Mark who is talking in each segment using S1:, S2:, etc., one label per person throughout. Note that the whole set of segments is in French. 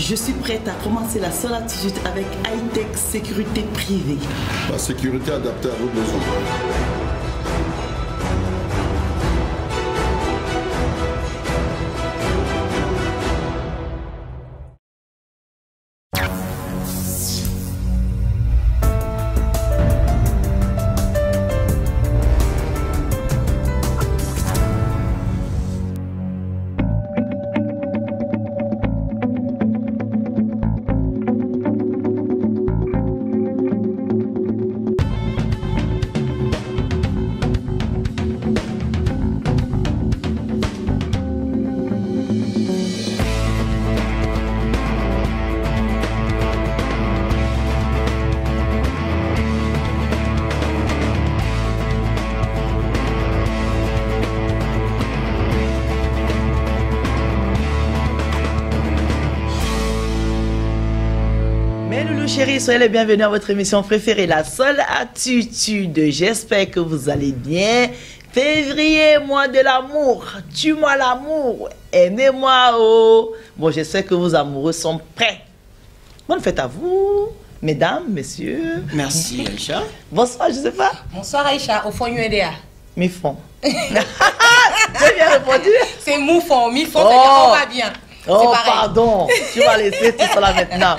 S1: Je suis prête à commencer la seule attitude avec high-tech sécurité privée.
S2: La sécurité adaptée à vos besoins.
S1: Chérie, soyez les bienvenus à votre émission préférée, La Seule Attitude. J'espère que vous allez bien. Février, mois de l'amour. Tue-moi l'amour. Aimez-moi, oh. Bon, j'espère que vos amoureux sont prêts. Bonne fête à vous, mesdames, messieurs.
S3: Merci, Aïcha.
S1: Bonsoir, je sais pas.
S4: Bonsoir, Aïcha. Au fond, UNDA.
S1: Mi-fond. J'ai bien répondu.
S4: C'est moufon. Mi-fond,
S1: Oh.
S4: c'est on va bien.
S1: Oh,
S4: pareil.
S1: pardon. Tu vas laisser tout ça là maintenant.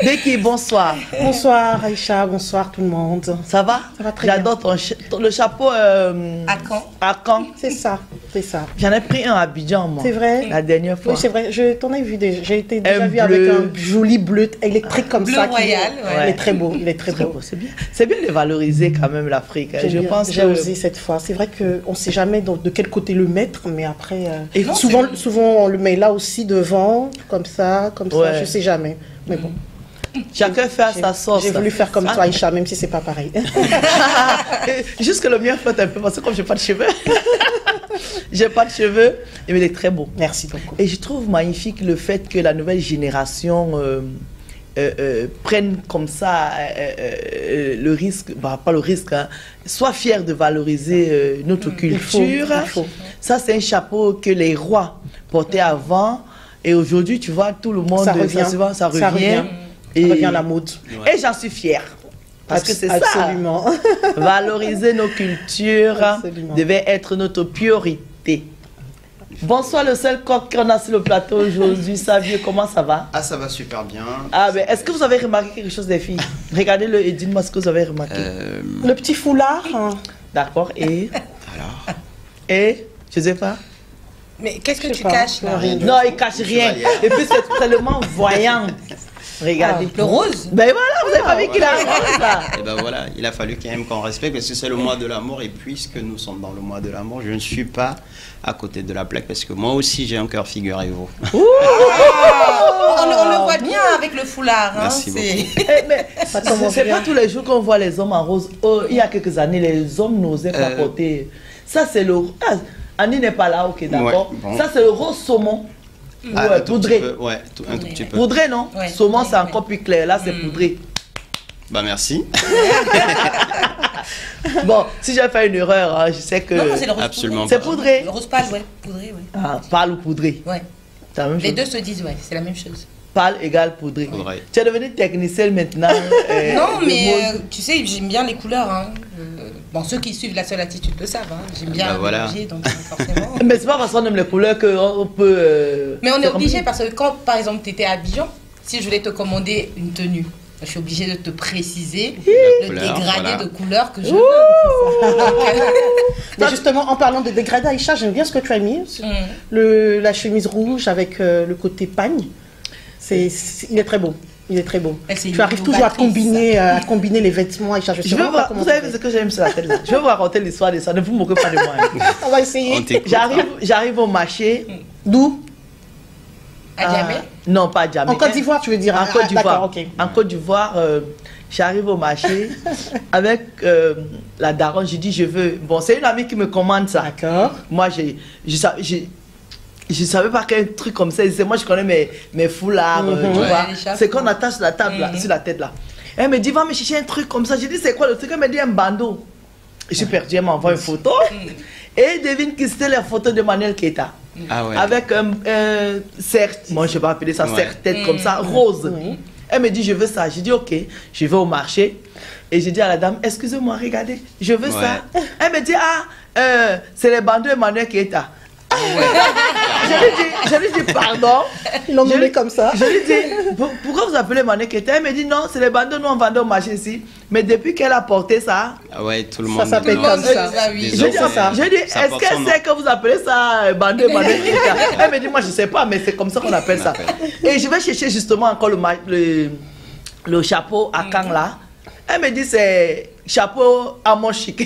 S1: Becky, bonsoir.
S5: Bonsoir Aïcha, bonsoir tout le monde.
S1: Ça va?
S5: Ça va très bien.
S1: J'adore le chapeau.
S4: À quand?
S1: À Caen.
S5: C'est ça, c'est ça.
S1: J'en ai pris un à Abidjan, moi.
S5: C'est vrai?
S1: La dernière fois.
S5: Oui, c'est vrai. Je t'en ai vu déjà. J'ai été déjà
S1: Un
S5: vu avec
S1: bleu.
S5: un joli bleu électrique comme
S4: Bleu
S5: ça.
S4: royal, ouais.
S5: Il est très beau, il est très
S1: Très
S5: beau.
S1: beau, c'est bien. C'est bien de valoriser quand même l'Afrique. Hein. Je pense
S5: J'ai
S1: que
S5: osé cette fois. C'est vrai qu'on ne sait jamais de quel côté le mettre, mais après,
S1: Et non,
S5: souvent on le met là aussi devant, comme ça,
S1: Ouais.
S5: je ne sais jamais. Mais bon,
S1: chacun fait à sa sauce.
S5: j'ai voulu faire comme
S1: Ah.
S5: toi Aïcha, même si c'est pas pareil.
S1: Juste que le mien flotte un peu parce que comme j'ai pas de cheveux, j'ai pas de cheveux, mais il est très beau.
S5: Merci beaucoup.
S1: Et je trouve magnifique le fait que la nouvelle génération prenne comme ça le risque, bah, pas le risque, hein, soit fier de valoriser notre culture.
S5: Il faut.
S1: Ça, c'est un chapeau que les rois portaient avant. Et aujourd'hui, tu vois, tout le monde,
S5: Ça revient.
S1: ça revient.
S5: Ça revient.
S1: Et,
S5: Ça revient à la mode.
S3: Ouais.
S1: et j'en suis fière. Parce que c'est
S5: Absolument.
S1: ça. Valoriser nos cultures
S5: Absolument.
S1: devait être notre priorité. Bonsoir, le seul coq qu'on a sur le plateau aujourd'hui. Savio, comment ça va?
S3: Ah, ça va super bien.
S1: Ah, ben, est-ce que vous avez remarqué quelque chose, des filles? Regardez-le et dites-moi ce que vous avez remarqué.
S5: Le petit foulard. Hein.
S1: D'accord, et?
S3: Alors,
S1: Et? Je sais pas.
S4: Mais qu'est-ce que
S5: Je
S4: tu
S5: sais pas.
S4: caches là?
S5: Rien.
S1: Non, il cache rien. Et puis, c'est tellement voyant. Regardez.
S4: Le rose?
S1: Ben voilà, vous avez pas vu qu'il a un ça.
S3: et ben voilà, il a fallu quand même qu'on respecte parce que c'est le mois de l'amour et puisque nous sommes dans le mois de l'amour, je ne suis pas à côté de la plaque parce que moi aussi j'ai un cœur, figurez-vous.
S4: On le voit bien avec le foulard. Hein,
S3: Merci
S4: c'est-
S1: Eh, mais
S5: Ça commence
S1: c'est
S5: bien.
S1: pas tous les jours qu'on voit les hommes en rose. Oh, il y a quelques années, les hommes n'osaient pas porter. Ça, c'est le. Ah, Annie n'est pas là, ok, d'accord.
S3: Ouais, bon.
S1: Ça, c'est le rose saumon.
S3: Ah,
S1: Ouais,
S3: un tout
S1: poudré.
S3: petit peu, ouais, un tout petit peu.
S1: Poudré, non?
S4: Ouais.
S1: Saumon, c'est
S4: Ouais.
S1: encore plus clair. Là, c'est poudré.
S3: Bah merci.
S1: Bon, si j'ai fait une erreur, hein, je sais que.
S4: Non, non, c'est le rose
S3: Absolument
S4: poudré.
S1: C'est poudré.
S4: Le rose pâle, ouais. Poudré, ouais.
S1: Ah, pâle ou poudré.
S4: Ouais.
S1: C'est la même
S4: Les
S1: chose.
S4: deux se disent, ouais, c'est la même chose.
S1: Pâle égale poudré.
S3: Poudré.
S1: Tu es devenue technicienne maintenant.
S4: Non,
S1: de
S4: mais
S1: mode.
S4: tu sais, j'aime bien les couleurs. Hein. Bon, ceux qui suivent La Seule Attitude le savent. Hein. J'aime bien
S3: Bah, voilà.
S4: mélanger, donc forcément.
S1: Mais c'est pas parce qu'on aime les couleurs qu'on peut.
S4: Mais on est
S1: faire
S4: obligé
S1: comme-
S4: parce que quand, par exemple, tu étais à Abidjan, si je voulais te commander une tenue, je suis obligée de te préciser
S3: La
S4: le
S3: couleur,
S4: dégradé
S3: voilà.
S4: de couleur que je veux.
S5: Mais justement, en parlant de dégradé, Aïcha, j'aime bien ce que tu as mis. La chemise rouge avec le côté pagne. Il est très beau. Il est très beau.
S4: Elle, c'est
S5: Tu
S4: une
S5: arrives toujours à
S4: innovatrice.
S5: combiner les vêtements, Aïcha. Je sais
S1: Je veux
S5: vraiment pas
S1: voir,
S5: comment
S1: vous
S5: tu
S1: savez
S5: fais.
S1: ce que j'aime sur la tête là. Je vais vous raconter l'histoire de ça, ne vous moquez pas de moi. hein.
S5: On va essayer.
S3: On t'écoute.
S1: J'arrive au marché.
S5: D'où?
S4: À jamais.
S1: Non, pas à Djamé.
S5: En Côte d'Ivoire, tu veux dire?
S1: En
S5: Ah,
S1: Côte d'Ivoire.
S5: D'accord, ok.
S1: En Côte d'Ivoire, j'arrive au marché avec la daronne. Je dis, je veux. Bon, c'est une amie qui me commande ça.
S5: D'accord.
S1: Moi, je savais pas qu'un truc comme ça. Moi, je connais mes foulards, tu
S4: Ouais,
S1: vois.
S4: les chapeaux.
S1: C'est qu'on attache sur la table, là, sur la tête là. Elle me dit, va me chercher un truc comme ça. Je dis, c'est quoi le truc? Elle me dit, un bandeau. Je suis perdue, elle m'envoie une photo. Et devine qui c'était la photo de Manuel Keita.
S3: Ah ouais.
S1: avec un moi je vais appeler ça serre-tête comme ça, rose. Elle me dit, je veux ça. J'ai dit, ok, je vais au marché. Et j'ai dit à la dame, excusez-moi, regardez, je veux ça. Elle me dit, c'est les bandeaux Emmanuel Keita. Je lui dis, pardon.
S5: Ils l'ont nommé comme ça.
S1: Je lui dis, pourquoi vous appelez Emmanuel Keita? Elle me dit, non, c'est les bandeaux, nous on vendait au marché ici. Mais depuis qu'elle a porté ça,
S3: ah ouais, tout le monde
S5: s'appelle comme ça.
S1: je dis, est-ce qu'elle sait que vous appelez ça bandeau Emmanuel Keita? Elle me dit, moi je sais pas, mais c'est comme ça qu'on appelle ça. Et je vais chercher justement encore le chapeau à Kang là. Elle me dit, c'est chapeau à mon chic.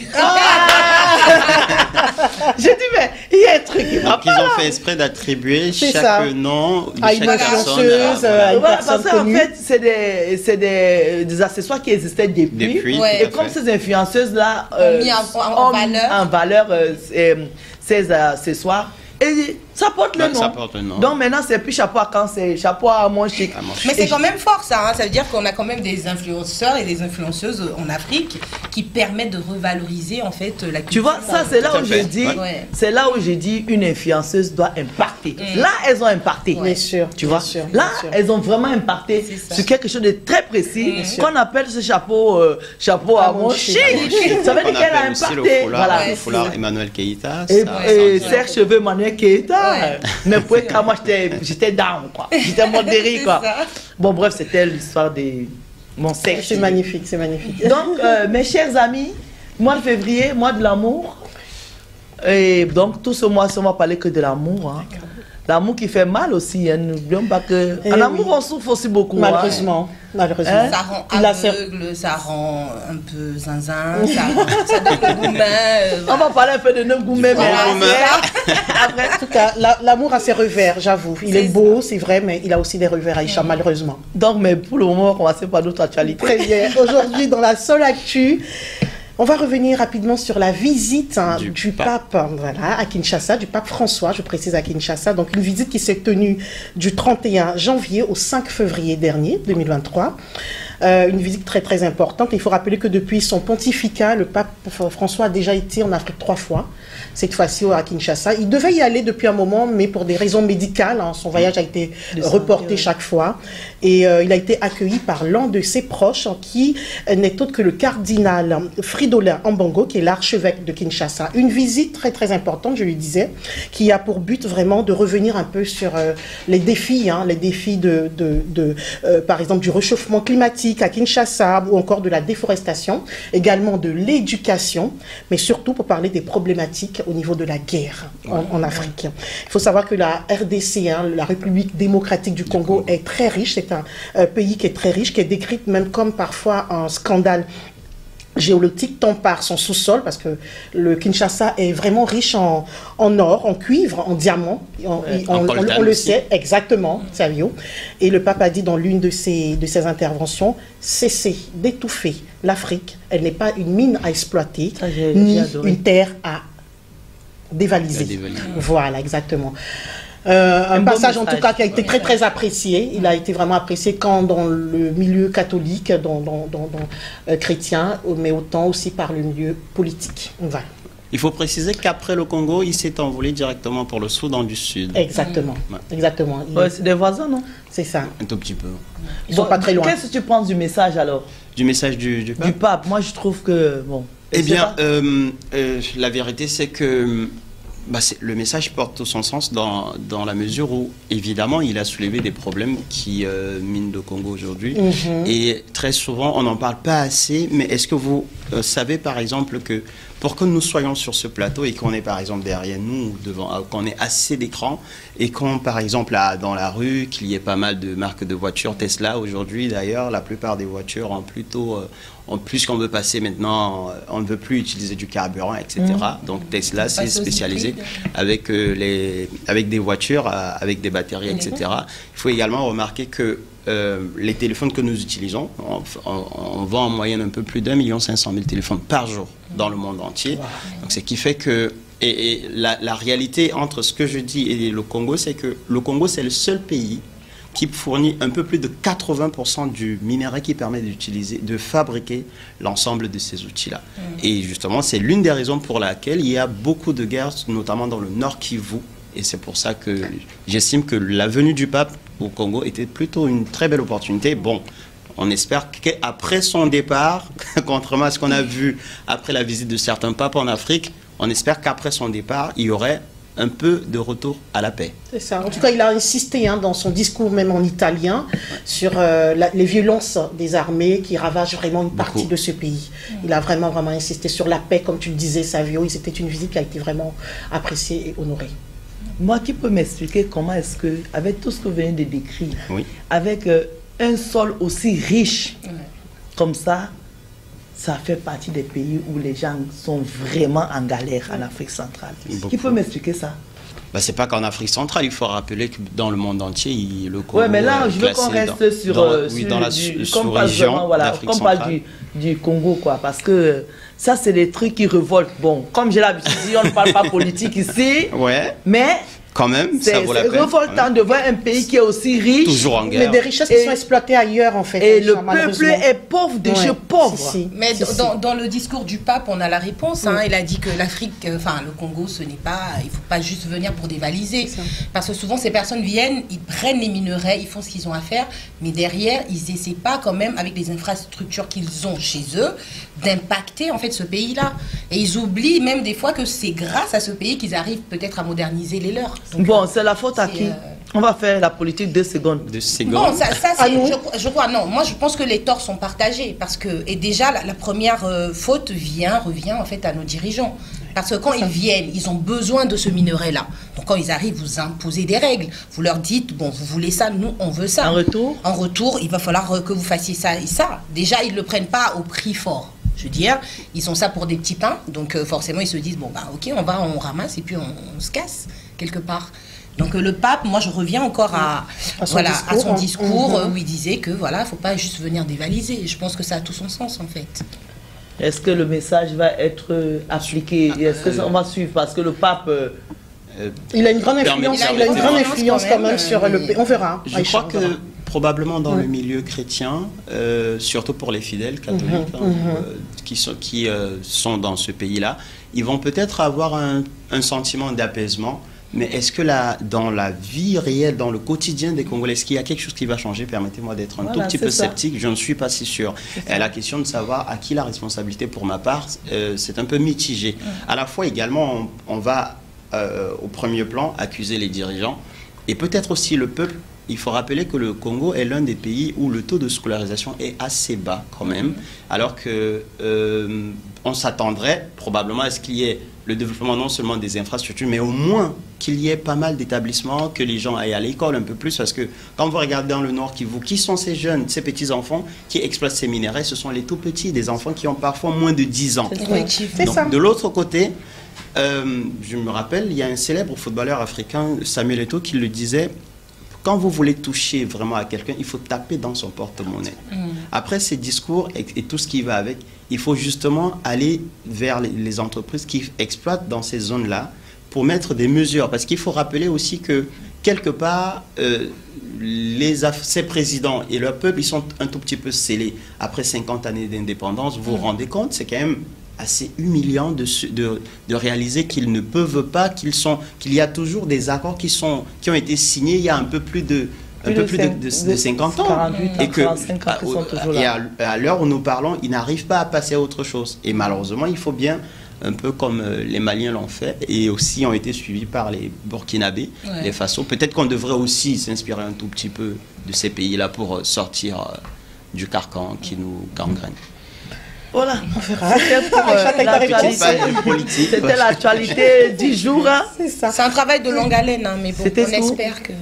S1: J'ai dit, mais il y a un truc qui va pas.
S3: Ils ont fait exprès d'attribuer chaque nom de
S5: à
S3: chaque
S5: une
S3: personne.
S5: influenceuse, à une personne
S1: parce qu'en
S5: connue.
S1: fait, c'est des accessoires qui existaient depuis.
S3: Ouais,
S1: et comme ces influenceuses-là
S4: ont mis en valeur
S1: ces accessoires, et ça porte le nom.
S3: Ça porte le nom.
S1: Donc maintenant, c'est plus chapeau à Kang, c'est chapeau à mon chic.
S4: Mais c'est quand même fort ça, hein. Ça veut dire qu'on a quand même des influenceurs et des influenceuses en Afrique qui permettent de revaloriser en fait la culture.
S1: Tu vois, ça c'est là où j'ai dit,
S4: Ouais.
S1: c'est là où j'ai dit une influenceuse doit impacter. Là, elles ont impacté.
S5: Bien sûr.
S1: Tu vois,
S5: bien sûr,
S1: là,
S5: bien sûr.
S1: elles ont vraiment impacté sur quelque chose de très précis qu'on appelle ce chapeau, chapeau à mon chic. Ça veut dire
S3: On
S1: qu'elle a
S3: appelle aussi
S1: impacté.
S3: le foulard,
S1: Voilà.
S3: le foulard Emmanuel Keita.
S1: Et serre cheveux Emmanuel Keita. Mais pour quand moi j'étais down, quoi. J'étais modéré, quoi. Bon, bref, c'était l'histoire de mon sexe.
S5: C'est magnifique, c'est magnifique.
S1: Donc, mes chers amis, mois de février, mois de l'amour. Et donc, tout ce mois, on va parler que de l'amour. Hein. L'amour qui fait mal aussi. Hein. N'oublions pas que. En amour, on souffre aussi beaucoup.
S5: Malheureusement.
S1: Hein.
S5: Malheureusement.
S1: Hein?
S4: Ça rend aveugle, ça rend un peu zinzin, ça donne le gourmet.
S1: On va parler un peu de nos gourmets.
S5: Après, en tout cas, l'amour a ses revers, j'avoue. Il est beau, c'est vrai, mais il a aussi des revers, Aïcha, malheureusement.
S1: Donc, mais pour le moment, on va commencer par d'autres actualités.
S5: Très bien. Aujourd'hui, dans la seule actu, on va revenir rapidement sur la visite du pape, voilà, à Kinshasa, du pape François, je précise à Kinshasa. Donc une visite qui s'est tenue du 31 janvier au 5 février dernier, 2023. Une visite très très importante. Il faut rappeler que depuis son pontificat, le pape François a déjà été en Afrique 3 fois. Cette fois-ci à Kinshasa. Il devait y aller depuis un moment, mais pour des raisons médicales, hein, son voyage a été reporté chaque fois. Et il a été accueilli par l'un de ses proches, qui n'est autre que le cardinal Fridolin Ambongo, qui est l'archevêque de Kinshasa. Une visite très très importante, je lui disais, qui a pour but vraiment de revenir un peu sur les défis, par exemple du réchauffement climatique à Kinshasa, ou encore de la déforestation, également de l'éducation, mais surtout pour parler des problématiques au niveau de la guerre en Afrique. Il faut savoir que la RDC, la République démocratique du Congo, est très riche. C'est un pays qui est très riche, qui est décrit même comme parfois un scandale géologique, tant par son sous-sol, parce que le Kinshasa est vraiment riche en or, en cuivre, en diamants, on le sait, exactement, Savio. Et le pape a dit dans l'une de ses interventions, cessez d'étouffer l'Afrique, elle n'est pas une mine à exploiter, ni une terre à dévaliser. Voilà, exactement. Un passage en tout cas qui a été très très apprécié. Il a été vraiment apprécié quand dans le milieu catholique, dans chrétien, mais autant aussi par le milieu politique. Voilà.
S3: Il faut préciser qu'après le Congo, il s'est envolé directement pour le Soudan du Sud.
S5: Exactement. Exactement.
S1: C'est des voisins, non?
S5: C'est ça.
S3: Un tout petit peu.
S5: Ils sont pas très loin.
S1: Qu'est-ce que tu penses du message alors?
S3: Du message du pape?
S1: Du pape. Moi, je trouve que bon.
S3: Eh bien, la vérité, c'est que le message porte tout son sens dans la mesure où, évidemment, il a soulevé des problèmes qui minent le Congo aujourd'hui. Et très souvent, on n'en parle pas assez. Mais est-ce que vous savez, par exemple, que pour que nous soyons sur ce plateau et qu'on est, par exemple, derrière nous, qu'on ait assez d'écran, et qu'on, par exemple, dans la rue, qu'il y ait pas mal de marques de voitures, Tesla, aujourd'hui, d'ailleurs, la plupart des voitures ont plutôt... plus qu'on veut passer maintenant, on ne veut plus utiliser du carburant, etc. Donc Tesla s'est spécialisé avec des voitures, avec des batteries, etc. Il faut également remarquer que les téléphones que nous utilisons, on vend en moyenne un peu plus d'1 500 000 téléphones par jour dans le monde entier. Donc ce qui fait que la réalité entre ce que je dis et le Congo, c'est que le Congo, c'est le seul pays qui fournit un peu plus de 80% du minerai qui permet de fabriquer l'ensemble de ces outils-là. Et justement, c'est l'une des raisons pour laquelle il y a beaucoup de guerres, notamment dans le Nord Kivu, Et c'est pour ça que j'estime que la venue du pape au Congo était plutôt une très belle opportunité. Bon, on espère qu'après son départ, contrairement à ce qu'on a vu après la visite de certains papes en Afrique, on espère qu'après son départ, il y aurait un peu de retour à la paix.
S5: C'est ça. En tout cas, il a insisté dans son discours, même en italien, sur les violences des armées qui ravagent vraiment une partie de ce pays. Il a vraiment insisté sur la paix, comme tu le disais, Savio. C'était une visite qui a été vraiment appréciée et honorée.
S1: Moi, qui peux m'expliquer comment est-ce que, avec tout ce que vous venez de décrire, avec un sol aussi riche comme ça fait partie des pays où les gens sont vraiment en galère en Afrique centrale. Qui peut m'expliquer ça?
S3: C'est pas qu'en Afrique centrale, il faut rappeler que dans le monde entier, le Congo.
S1: Oui, mais là, je veux qu'on reste sur
S3: dans la sous-région.
S1: Comme on parle du Congo, quoi, parce que ça, c'est des trucs qui révoltent. Bon, comme j'ai l'habitude de dire, on ne parle pas politique ici, mais
S3: quand même, ça vaut la peine.
S1: C'est révoltant de voir un pays qui est aussi riche,
S3: toujours en guerre,
S5: mais des richesses qui sont exploitées ailleurs, en fait.
S1: Et le peuple est pauvre, de chez pauvre.
S4: Mais dans le discours du pape, on a la réponse. Il a dit que l'Afrique, le Congo, ce n'est pas, il ne faut pas juste venir pour dévaliser. Parce que souvent, ces personnes viennent, ils prennent les minerais, ils font ce qu'ils ont à faire, mais derrière, ils n'essaient pas quand même, avec les infrastructures qu'ils ont chez eux, d'impacter en fait ce pays-là. Et ils oublient même des fois que c'est grâce à ce pays qu'ils arrivent peut-être à moderniser les leurs. Donc,
S1: bon, c'est la faute à qui? On va faire la politique 2 secondes.
S3: 2 secondes.
S4: Bon, ça je crois, non. Moi, je pense que les torts sont partagés. Parce que, et déjà, la première faute revient en fait à nos dirigeants. Parce que quand ils viennent, ils ont besoin de ce minerai-là. Donc quand ils arrivent, vous imposez des règles. Vous leur dites, bon, vous voulez ça, nous, on veut ça. En retour, il va falloir que vous fassiez ça et ça. Déjà, ils ne le prennent pas au prix fort. Je veux dire, ils ont ça pour des petits pains. Donc forcément, ils se disent, bon, ok, on ramasse et puis on se casse quelque part. Donc le pape, moi je reviens encore à son discours où il disait que voilà, faut pas juste venir dévaliser. Je pense que ça a tout son sens en fait.
S1: Est-ce que le message va être appliqué? Est-ce que on va suivre? Parce que le pape...
S5: il a une grande influence, quand même sur le pays. On verra.
S3: Je crois que probablement dans le milieu chrétien, surtout pour les fidèles catholiques qui sont dans ce pays-là, ils vont peut-être avoir un sentiment d'apaisement. Mais est-ce que dans la vie réelle, dans le quotidien des Congolais, est-ce qu'il y a quelque chose qui va changer? Permettez-moi d'être un tout petit peu sceptique, je ne suis pas si sûr. Et la question de savoir à qui la responsabilité, pour ma part, c'est un peu mitigé. À la fois, également, on va au premier plan accuser les dirigeants et peut-être aussi le peuple. Il faut rappeler que le Congo est l'un des pays où le taux de scolarisation est assez bas quand même, alors que on s'attendrait probablement à ce qu'il y ait le développement non seulement des infrastructures, mais au moins qu'il y ait pas mal d'établissements, que les gens aillent à l'école un peu plus, parce que quand vous regardez dans le Nord Kivu, qui sont ces jeunes, ces petits-enfants qui exploitent ces minerais? Ce sont les tout petits, des enfants qui ont parfois moins de 10 ans. Donc, de l'autre côté, je me rappelle, il y a un célèbre footballeur africain, Samuel Eto'o, qui le disait: quand vous voulez toucher vraiment à quelqu'un, il faut taper dans son porte-monnaie. Après ces discours et tout ce qui va avec, il faut justement aller vers les entreprises qui exploitent dans ces zones-là pour mettre des mesures. Parce qu'il faut rappeler aussi que, quelque part, ces présidents et leur peuple, ils sont un tout petit peu scellés. Après 50 années d'indépendance, vous vous rendez compte, c'est quand même assez humiliant de réaliser qu'ils ne peuvent pas, qu'il y a toujours des accords qui ont été signés il y a un peu plus de 50 ans.
S1: 48 ans,
S3: et que
S1: 45 ans qui sont toujours là.
S3: Et à l'heure où nous parlons, ils n'arrivent pas à passer à autre chose. Et malheureusement, il faut bien, un peu comme les Maliens l'ont fait, et aussi ont été suivis par les Burkinabés, les Faso. Peut-être qu'on devrait aussi s'inspirer un tout petit peu de ces pays-là pour sortir du carcan qui nous gangrène.
S1: Voilà, c'était l'actualité du jour.
S4: C'est un travail de longue haleine, mais bon, on espère que...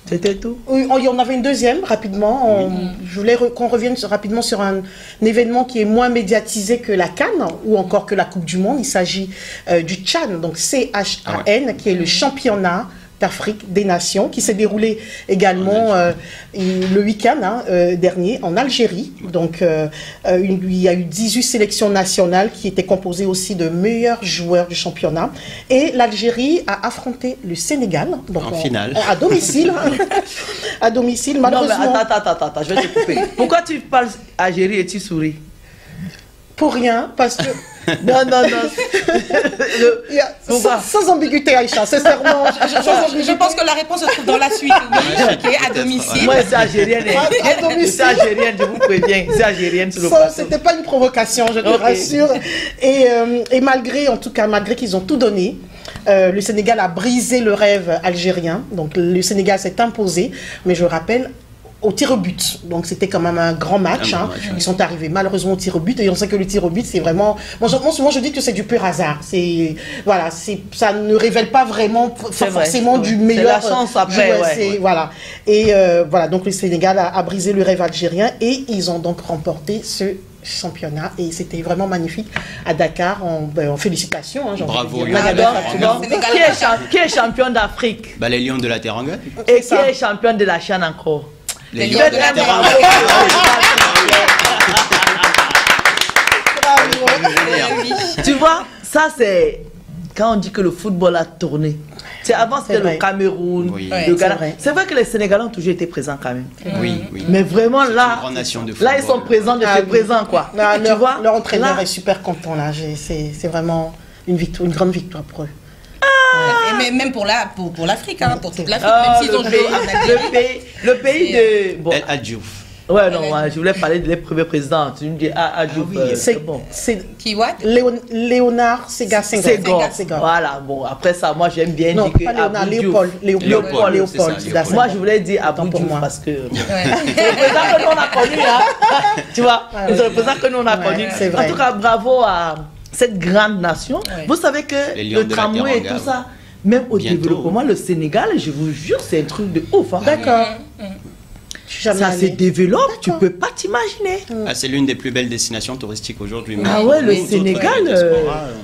S1: C'était tout?
S5: Oui, on avait une deuxième, rapidement. Je voulais qu'on revienne rapidement sur un événement qui est moins médiatisé que la CAN ou encore que la Coupe du Monde. Il s'agit du Chan, donc CHAN, qui est le championnat d'Afrique des Nations, qui s'est déroulé également le week-end dernier en Algérie. Donc, il y a eu 18 sélections nationales qui étaient composées aussi de meilleurs joueurs du championnat. Et l'Algérie a affronté le Sénégal. Donc
S3: en finale.
S5: À domicile. À domicile, malheureusement.
S1: Non, mais attends, je vais te couper. Pourquoi tu parles Algérie et tu souris?
S5: Pour rien, parce que...
S1: Non.
S5: Sans ambiguïté, Aïcha, sincèrement.
S4: Je pense que la réponse se trouve dans la suite. À domicile.
S1: Moi, c'est algérienne. C'est algérienne, je vous préviens. C'est algérienne sur le plateau.
S5: C'était pas une provocation, je te rassure. Et malgré, en tout cas, malgré qu'ils ont tout donné, le Sénégal a brisé le rêve algérien. Donc le Sénégal s'est imposé, mais je rappelle, au tir au but. Donc c'était quand même un grand match. Ils sont arrivés malheureusement au tir au but et on sait que le tir au but c'est vraiment... Moi je dis que c'est du pur hasard. Voilà, ça ne révèle pas vraiment forcément du meilleur...
S1: C'est la chance après,
S5: Voilà. Et voilà, donc le Sénégal a brisé le rêve algérien et ils ont donc remporté ce championnat et c'était vraiment magnifique à Dakar. Félicitations.
S3: Bravo.
S1: Qui est champion d'Afrique?
S3: Les Lions de la Teranga.
S1: Et qui est champion de la chaîne encore?
S3: Les Lions de la Teranga.
S1: Tu vois, ça c'est quand on dit que le football a tourné. C'est avant c'était le Cameroun, le Ghana. C'est vrai que les Sénégalais ont toujours été présents quand même.
S3: Oui.
S1: Mais vraiment là, ils sont présents de présents quoi.
S5: Tu vois, leur entraîneur est super content là. C'est vraiment une grande victoire pour eux.
S4: Et même pour l'Afrique, pour toute l'Afrique, même s'ils ont joué
S1: le pays de...
S3: El Adjouf.
S1: Ouais, non, je voulais parler de les premiers présidents. Tu me dis, Adjouf, c'est bon.
S4: Qui, what?
S5: Léonard Ségar Senghor.
S1: Voilà, bon, après ça, moi j'aime bien
S5: dire que...
S1: Non, Léopold. Moi, je voulais dire Abou Diouf parce que... C'est le président que nous on a connu, hein. Tu vois, c'est le président que nous on a connu. En tout cas, bravo à cette grande nation. Vous savez que le tramway et tout ça, même au développement, le Sénégal, je vous jure, c'est un truc de ouf.
S5: D'accord.
S1: Ça se développe, tu peux pas t'imaginer.
S3: C'est l'une des plus belles destinations touristiques aujourd'hui.
S1: Ah ouais, le Sénégal,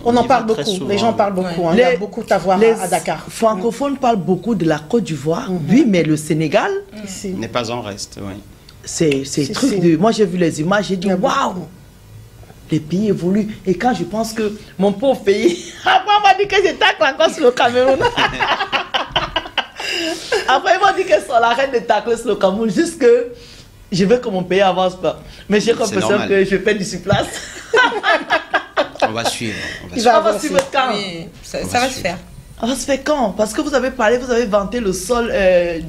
S5: on en parle beaucoup. Les gens en parlent beaucoup. Il y a beaucoup à voir à Dakar.
S1: Les francophones parlent beaucoup de la Côte d'Ivoire, oui, mais le Sénégal
S3: n'est pas en reste.
S1: C'est truc de... Moi, j'ai vu les images, j'ai dit waouh. Les pays évoluent. Et quand je pense que mon pauvre pays, après on m'a dit que je tacle encore sur le Cameroun. Après, ils m'ont dit que c'est la reine de tacler sur le Cameroun, juste que je veux que mon pays avance pas. Mais j'ai l'impression que je perds du place.
S3: On va suivre.
S1: On va suivre quand
S4: ça va se faire.
S1: Ça se fait quand? Parce que vous avez parlé, vous avez vanté le sol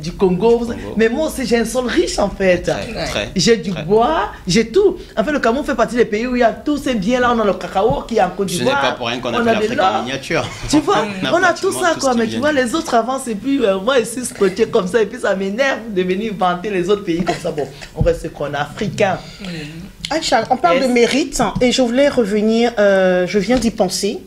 S1: du Congo. Mais moi aussi, j'ai un sol riche en fait. J'ai du bois, j'ai tout. En fait, le Cameroun fait partie des pays où il y a tous ces biens-là. On a le cacao qui est en Côte d'Ivoire.
S3: Ce n'est pas pour rien qu'on a fait l'Afrique en miniature.
S1: Tu vois, on a tout ça quoi. Mais tu vois, les autres avancent et puis moi ici, scotché comme ça. Et puis ça m'énerve de venir vanter les autres pays comme ça. Bon, on reste qu'on est africain.
S5: Aïcha, on parle de mérite et je voulais revenir, je viens d'y penser.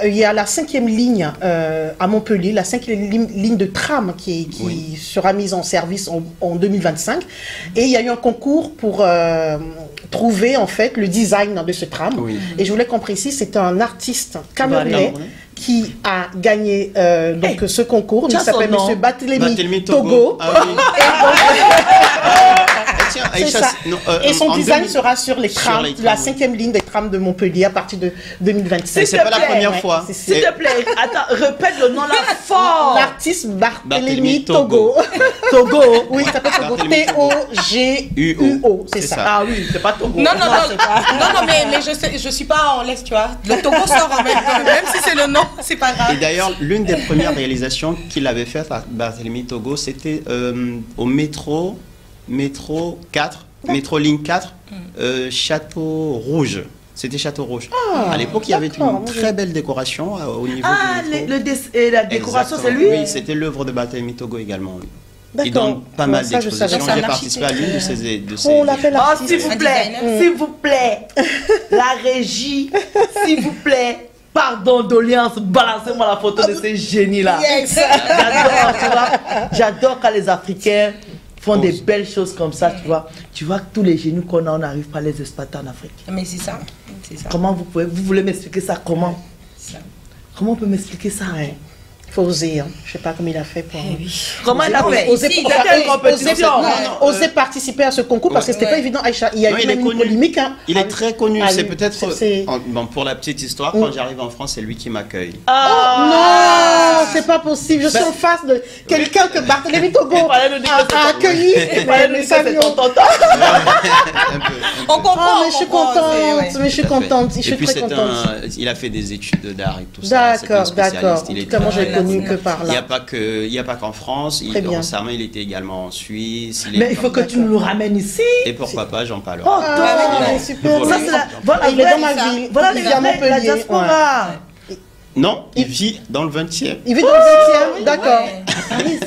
S5: Il y a la 5e ligne à Montpellier, la 5e ligne de tram qui sera mise en service en 2025. Et il y a eu un concours pour trouver en fait le design de ce tram. Et je voulais qu'on précise, c'est un artiste camerounais qui a gagné ce concours. Il s'appelle M. Barthélemy Togo. Et son design sera sur les trams, la 5e ligne des trams de Montpellier à partir de 2027.
S3: C'est pas la première fois.
S1: S'il te plaît, attends, répète le nom là fort.
S5: L'artiste Barthélemy Togo.
S1: Togo.
S5: Oui, ça s'appelle Togo. T-O-G-U-O. C'est ça.
S1: Ah oui, c'est pas Togo.
S4: Non, mais je suis pas en laisse, tu vois. Le Togo sort en même temps, même si c'est le nom, c'est pas grave.
S3: Et d'ailleurs, l'une des premières réalisations qu'il avait faites à Barthélemy Togo, c'était au métro 4, métro ligne 4, Château Rouge. C'était Château Rouge. À l'époque, il y avait une très belle décoration au niveau du métro.
S1: Et la décoration, c'est lui?
S3: Oui, c'était l'œuvre de Barthélemy Togo également. Il donne pas mal d'expositions. J'ai participé à l'une de ces...
S5: On l'appelle l'artiste.
S1: S'il vous plaît, la régie, s'il vous plaît. Pardon d'Oliance, balancez-moi la photo de ces génies-là. J'adore, tu vois. J'adore quand les Africains font des belles choses comme ça, tu vois. Tu vois que tous les génies qu'on a, on n'arrive pas à les exploiter en Afrique.
S4: Mais c'est ça.
S1: Comment vous voulez m'expliquer ça? Comment on peut m'expliquer ça?
S5: Il faut oser, hein. Je ne sais pas comment il a fait pour...
S1: Comment il a fait?
S5: Oser participer à ce concours parce que ce n'était pas évident, Aïcha. Il y a eu même une polémique.
S3: Il est très connu. C'est peut-être... Pour la petite histoire, quand j'arrive en France, c'est lui qui m'accueille.
S5: Oh non, c'est pas possible. Je suis en face de quelqu'un que Barthélemy Togo a accueilli.
S4: On comprend.
S5: Ah, mais je suis
S4: comprend,
S5: contente,
S4: c'est-
S5: mais je suis
S3: Tout à fait.
S5: contente, je
S3: Et
S5: suis
S3: puis,
S5: très
S3: c'est
S5: contente.
S3: il a fait des études d'art et tout ça. c'est un
S5: D'accord,
S3: spécialiste,
S5: d'accord.
S3: il est
S5: En tout cas, moi,
S3: très-
S5: j'ai connu que par
S3: Il n'y
S5: là.
S3: a pas qu'en France.
S5: Très bien.
S3: Récemment, il était également en Suisse.
S1: Mais il faut que tu nous le ramènes ici.
S3: Et pourquoi pas, j'en parlerai.
S1: Oh,
S5: Ah,
S1: donc.
S5: super.
S1: Ça, c'est la... Voilà,
S5: Il est dans ma
S4: ça.
S5: ville.
S1: voilà
S5: il
S1: les
S5: vit à
S1: vrais de la
S5: Montpellier.
S1: diaspora.
S3: Non, il vit dans le 20e.
S5: Il vit dans le 20e, d'accord.
S4: Ouais.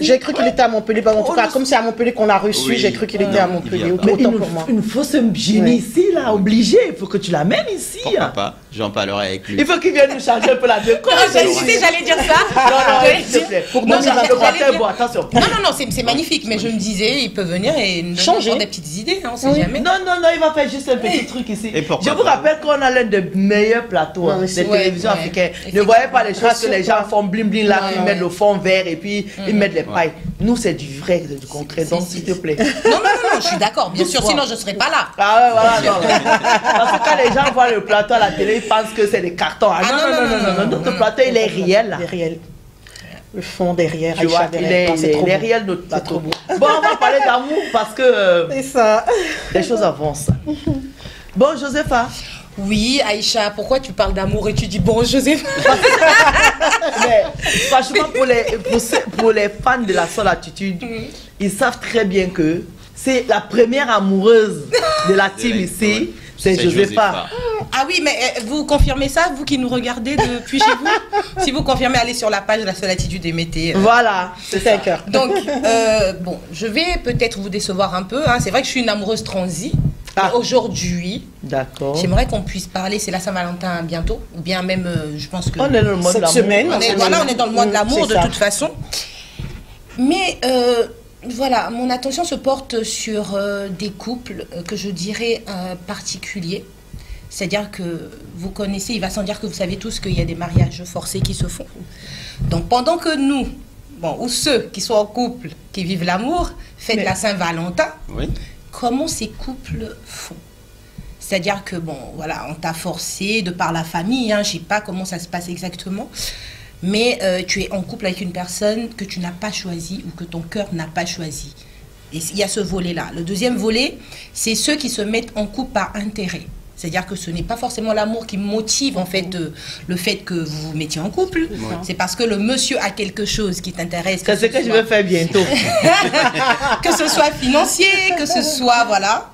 S5: J'ai cru qu'il était à Montpellier. En tout cas, comme c'est à Montpellier qu'on l'a reçu,
S3: Oui.
S5: j'ai cru qu'il était à Montpellier.
S3: Il vient
S1: Mais
S5: Autant pour moi.
S1: il nous faut ce génie
S5: Ouais.
S1: ici, là, obligé. Il faut que tu l'amènes ici.
S3: Pourquoi pas, j'en parlerai avec lui.
S1: Il faut qu'il vienne nous changer un peu la déco.
S4: J'allais dire ça.
S1: Non,
S4: J'allais
S1: s'il te
S4: dire-
S1: plaît.
S5: Pour
S4: Non,
S5: nous,
S4: j'allais
S1: le gratin,
S4: dire-
S1: bon, attention.
S4: Non, c'est magnifique, mais je me disais, il peut venir et nous
S5: Changer.
S4: donner des petites idées, hein, on sait
S5: Oui.
S4: jamais.
S1: Non, il va faire juste un petit truc ici.
S3: Et pourquoi
S1: Je vous
S3: pas
S1: rappelle qu'on a l'un des meilleurs plateaux
S5: Non, mais
S1: des
S5: c'est-
S1: télévisions
S4: ouais,
S1: africaines. Ne
S4: effectivement.
S1: voyez pas les choses que les gens
S5: Rassure-toi.
S1: font bling bling là,
S4: Ouais,
S1: ils
S4: ouais.
S1: mettent le fond vert et puis ils mettent les pailles. Nous, c'est du vrai, c'est du concret. Donc, s'il te plaît.
S4: Non, je suis d'accord, bien sûr, sinon je serais pas là.
S1: Ah ouais, voilà, non. Parce que quand les gens voient le plateau à la télé, ils pensent que c'est des cartons. Ah, non. Notre plateau, il est réel là.
S5: Il est réel. Le fond derrière,
S1: Tu vois,
S5: Aïcha derrière. Non, c'est trop
S1: il est
S5: beau.
S1: réel notre
S5: C'est trop
S1: plateau.
S5: beau.
S1: Bon, on va parler d'amour parce que
S5: C'est ça.
S1: les choses avancent. Bon, Josepha,
S4: Oui, Aïcha, pourquoi tu parles d'amour et tu dis bon, Joseph?
S1: mais franchement, pour les fans de la seule attitude, ils savent très bien que c'est la première amoureuse de la team ici, c'est Josepha.
S4: Ah oui, mais vous confirmez ça, vous qui nous regardez depuis chez vous? Si vous confirmez, allez sur la page La Seule Attitude et mettez.
S1: Voilà,
S5: C'est un cœur.
S4: Donc, bon, je vais peut-être vous décevoir un peu. Hein. C'est vrai que je suis une amoureuse transie.
S1: Ah.
S4: Mais aujourd'hui,
S1: D'accord.
S4: j'aimerais qu'on puisse parler, c'est la Saint-Valentin bientôt, ou bien même, je pense que...
S1: On est dans le mode de
S5: Cette
S1: l'amour.
S5: semaine,
S4: on est dans le mois de l'amour
S5: C'est
S4: de
S5: ça.
S4: toute façon. Mais voilà, mon attention se porte sur des couples que je dirais particuliers. C'est-à-dire que vous connaissez, il va sans dire que vous savez tous qu'il y a des mariages forcés qui se font. Donc pendant que nous, bon, ou ceux qui sont en couple, qui vivent l'amour, fêtent la Saint-Valentin,
S3: Oui.
S4: comment ces couples font? C'est-à-dire que, bon, voilà, on t'a forcé de par la famille, hein, je ne sais pas comment ça se passe exactement, mais tu es en couple avec une personne que tu n'as pas choisie ou que ton cœur n'a pas choisi. Et il y a ce volet-là. Le deuxième volet, c'est ceux qui se mettent en couple par intérêt. C'est-à-dire que ce n'est pas forcément l'amour qui motive en fait le fait que vous vous mettiez en couple. C'est parce que le monsieur a quelque chose qui t'intéresse.
S1: C'est ce que je vais faire bientôt.
S4: Que ce soit financier, que ce soit, voilà.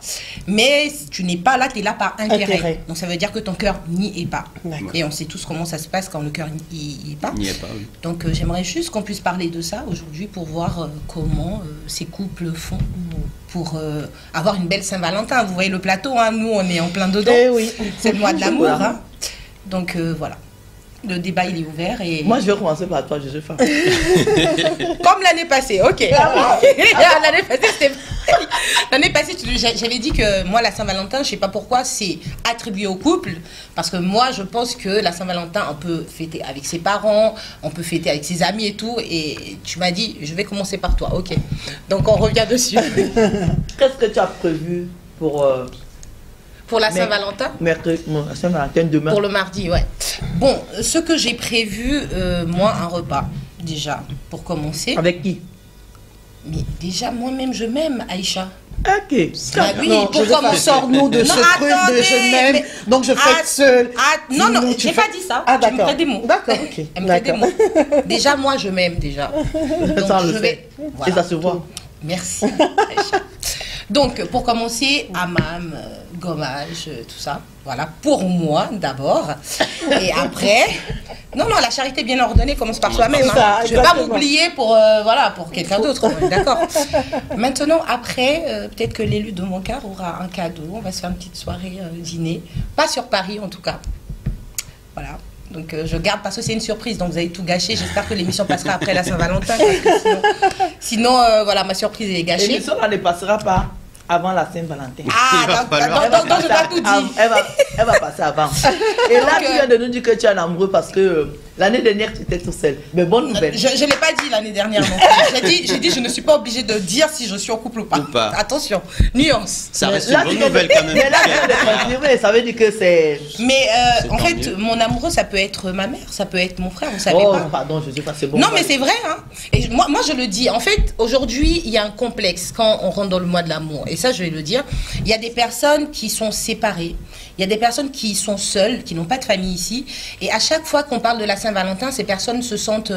S4: Mais tu n'es pas là, tu es là par intérêt. Donc ça veut dire que ton cœur n'y est pas.
S5: D'accord.
S4: Et on sait tous comment ça se passe quand le cœur n'y est pas.
S3: Il n'y est pas. Oui.
S4: Donc j'aimerais juste qu'on puisse parler de ça aujourd'hui pour voir comment ces couples font pour avoir une belle Saint-Valentin. Vous voyez le plateau, hein, nous on est en plein dedans.
S5: Eh oui.
S4: C'est le mois de l'amour. Hein. Donc voilà. Le débat il est ouvert et
S1: Moi, je vais commencer par toi, Josepha.
S4: comme l'année passée, ok. L'année passée, c'était l'année passée, j'avais dit que moi la Saint-Valentin, je sais pas pourquoi, c'est attribué au couple, parce que moi je pense que la Saint-Valentin, on peut fêter avec ses parents, on peut fêter avec ses amis et tout, et tu m'as dit, je vais commencer par toi, ok. Donc on revient dessus.
S1: Qu'est-ce que tu as prévu pour
S4: Pour la Saint-Valentin?
S1: mercredi, la Saint-Valentin demain?
S4: Pour le mardi, ouais. Bon, ce que j'ai prévu, moi, un repas, déjà, pour commencer.
S1: Avec qui?
S4: Mais déjà, moi-même, je m'aime, Aïcha.
S1: Ok.
S4: Ah oui,
S5: Non,
S4: pourquoi
S5: Josepha, sors-nous de
S4: Non,
S5: ce truc de
S4: attendez,
S5: je m'aime,
S4: mais-
S5: donc je fête seule.
S4: Non,
S5: Sinon,
S4: j'ai
S5: fais-
S4: pas dit ça.
S5: Ah,
S4: Tu me
S5: d'accord.
S4: prêtes des mots.
S5: D'accord, ok.
S4: Elle me prête des
S5: D'accord.
S4: mots. Déjà, moi, je m'aime, déjà. Donc,
S1: Ça, on le
S4: je
S1: sait.
S4: vais...
S1: Et
S4: Voilà.
S1: ça se voit.
S4: Merci, Aïcha. Donc, pour commencer, hammam, gommage, tout ça. Voilà, pour moi, d'abord. Et après... Non, la charité bien ordonnée commence par soi-même.
S5: C'est ça,
S4: Je ne vais pas
S5: exactement.
S4: m'oublier pour, voilà, pour quelqu'un d'autre. D'accord. Maintenant, après, peut-être que l'élu de mon cœur aura un cadeau. On va se faire une petite soirée dîner. Pas sur Paris, en tout cas. Voilà. Donc, je garde parce que c'est une surprise. Donc, vous avez tout gâché. J'espère que l'émission passera après la Saint-Valentin. Parce que sinon, voilà, ma surprise est gâchée.
S1: L'émission là ne passera pas avant la Saint-Valentin.
S3: Il va falloir-
S4: Donc, je dois tout dire.
S1: Elle va passer avant. Et là,
S4: Donc,
S1: tu viens de nous dire que tu es un amoureux parce que l'année dernière, tu étais tout seul. Mais bonne nouvelle.
S4: Je ne l'ai pas dit l'année dernière non plus. J'ai dit je ne suis pas obligée de dire si je suis en couple ou pas.
S3: Ou pas.
S4: Attention, nuance.
S3: Ça reste
S1: Là,
S3: une
S1: tu
S3: bonne
S1: viens
S3: nouvelle
S1: de-
S3: quand même.
S1: Mais là, tu viens de confirmer. Mais ça veut dire que c'est...
S4: Mais
S3: C'est
S4: en
S3: tant
S4: fait,
S3: mieux.
S4: mon amoureux, ça peut être ma mère, ça peut être mon frère, vous savez
S1: Oh,
S4: pas.
S1: pardon, je sais pas, c'est bon.
S4: Non, mais c'est vrai. Hein. Et moi, je le dis. En fait, aujourd'hui, il y a un complexe quand on rentre dans le mois de l'amour. Et ça, je vais le dire. Il y a des personnes qui sont séparées. Il y a des personnes qui sont seules, qui n'ont pas de famille ici. Et à chaque fois qu'on parle de la Saint-Valentin, ces personnes se sentent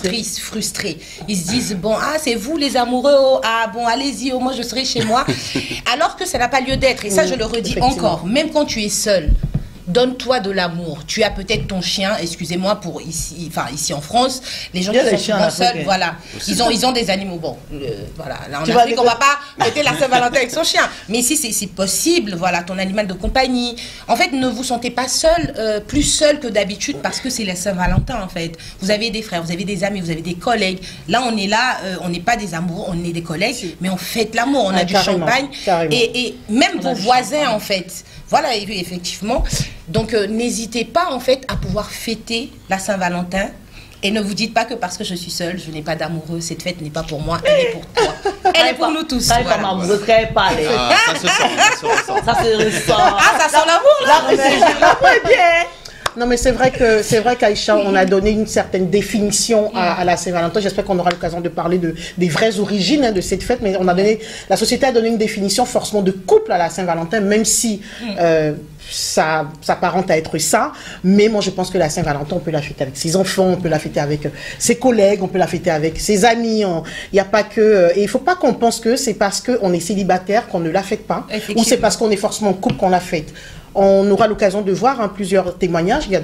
S4: tristes, frustrées. Ils se disent, bon, ah, c'est vous les amoureux. Oh, ah, bon, allez-y, moi, je serai chez moi. Alors que ça n'a pas lieu d'être. Et ça, je le redis encore. Même quand tu es seul, donne-toi de l'amour. Tu as peut-être ton chien, excusez-moi pour ici, enfin ici en France, les gens
S1: Il y a
S4: qui
S1: des
S4: sont
S1: chiens
S4: souvent
S1: en Afrique,
S4: seuls,
S1: hein.
S4: voilà, ils ont des animaux. Bon, voilà, là en
S1: Tu vas
S4: Afrique,
S1: les-
S4: on va pas fêter la Saint-Valentin avec son chien, mais ici c'est possible, voilà, ton animal de compagnie. En fait, ne vous sentez pas seul, plus seul que d'habitude parce que c'est la Saint-Valentin en fait. Vous avez des frères, vous avez des amis, vous avez des collègues. Là, on est là, on n'est pas des amoureux, on est des collègues, mais on fête l'amour, on a du
S5: Carrément,
S4: champagne
S5: carrément.
S4: et même vos voisins en fait. Voilà, effectivement. Donc, n'hésitez pas, en fait, à pouvoir fêter la Saint-Valentin. Et ne vous dites pas que parce que je suis seule, je n'ai pas d'amoureux. Cette fête n'est pas pour moi, elle est pour toi. Elle est pour nous tous.
S1: Ça,
S4: Voilà.
S1: pas amoureux, très parler.
S3: Ah, ça se sent, ça se ressent.
S1: Ça se ressent.
S4: Ah, ça sent l'amour, là.
S1: L'amour est bien.
S5: Non, mais c'est vrai qu'Aïcha, on a donné une certaine définition à la Saint-Valentin. J'espère qu'on aura l'occasion de parler des vraies origines de cette fête, mais la société a donné une définition forcément de couple à la Saint-Valentin, même si ça s'apparente à être ça. Mais moi, je pense que la Saint-Valentin, on peut la fêter avec ses enfants, on peut la fêter avec ses collègues, on peut la fêter avec ses amis. Il n'y a pas que... et il ne faut pas qu'on pense que c'est parce qu'on est célibataire qu'on ne la fête pas, ou c'est parce qu'on est forcément en couple qu'on la fête. On aura l'occasion de voir plusieurs témoignages. Il y a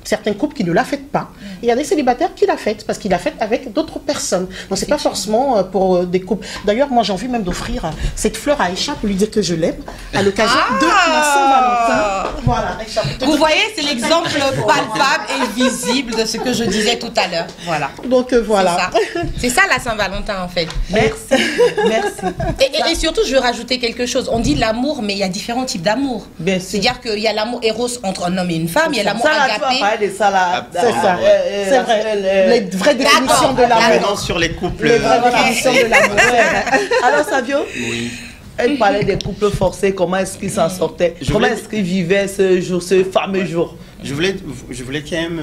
S5: certains couples qui ne la fêtent pas. Il y a des célibataires qui la fêtent parce qu'ils la fêtent avec d'autres personnes. Donc c'est pas forcément pour des couples. D'ailleurs, moi j'ai envie même d'offrir cette fleur à Aïcha pour lui dire que je l'aime à l'occasion de la Saint-Valentin. Voilà, Aïcha.
S4: Vous voyez, c'est l'exemple palpable et visible de ce que je disais tout à l'heure. Voilà.
S5: Donc voilà.
S4: C'est ça la Saint-Valentin en fait.
S1: Merci. Merci.
S4: Et surtout, je veux rajouter quelque chose. On dit l'amour, mais il y a différents types d'amour.
S1: Bien sûr.
S4: C'est-à-dire qu'il y a l'amour éros entre un homme et une femme, il y a l'amour
S1: Ça, là, tu vas
S4: agapé.
S1: parler de ça, là.
S5: C'est ça. C'est vrai. Les vraies définitions de
S3: Maintenant
S5: l'amour.
S3: sur les couples.
S5: Les vraies définitions de l'amour.
S1: Alors, Savio,
S3: Oui.
S1: elle parlait des couples forcés, comment est-ce qu'ils s'en sortaient, comment est-ce qu'ils vivaient ce jour, ce fameux jour.
S3: Je voulais quand même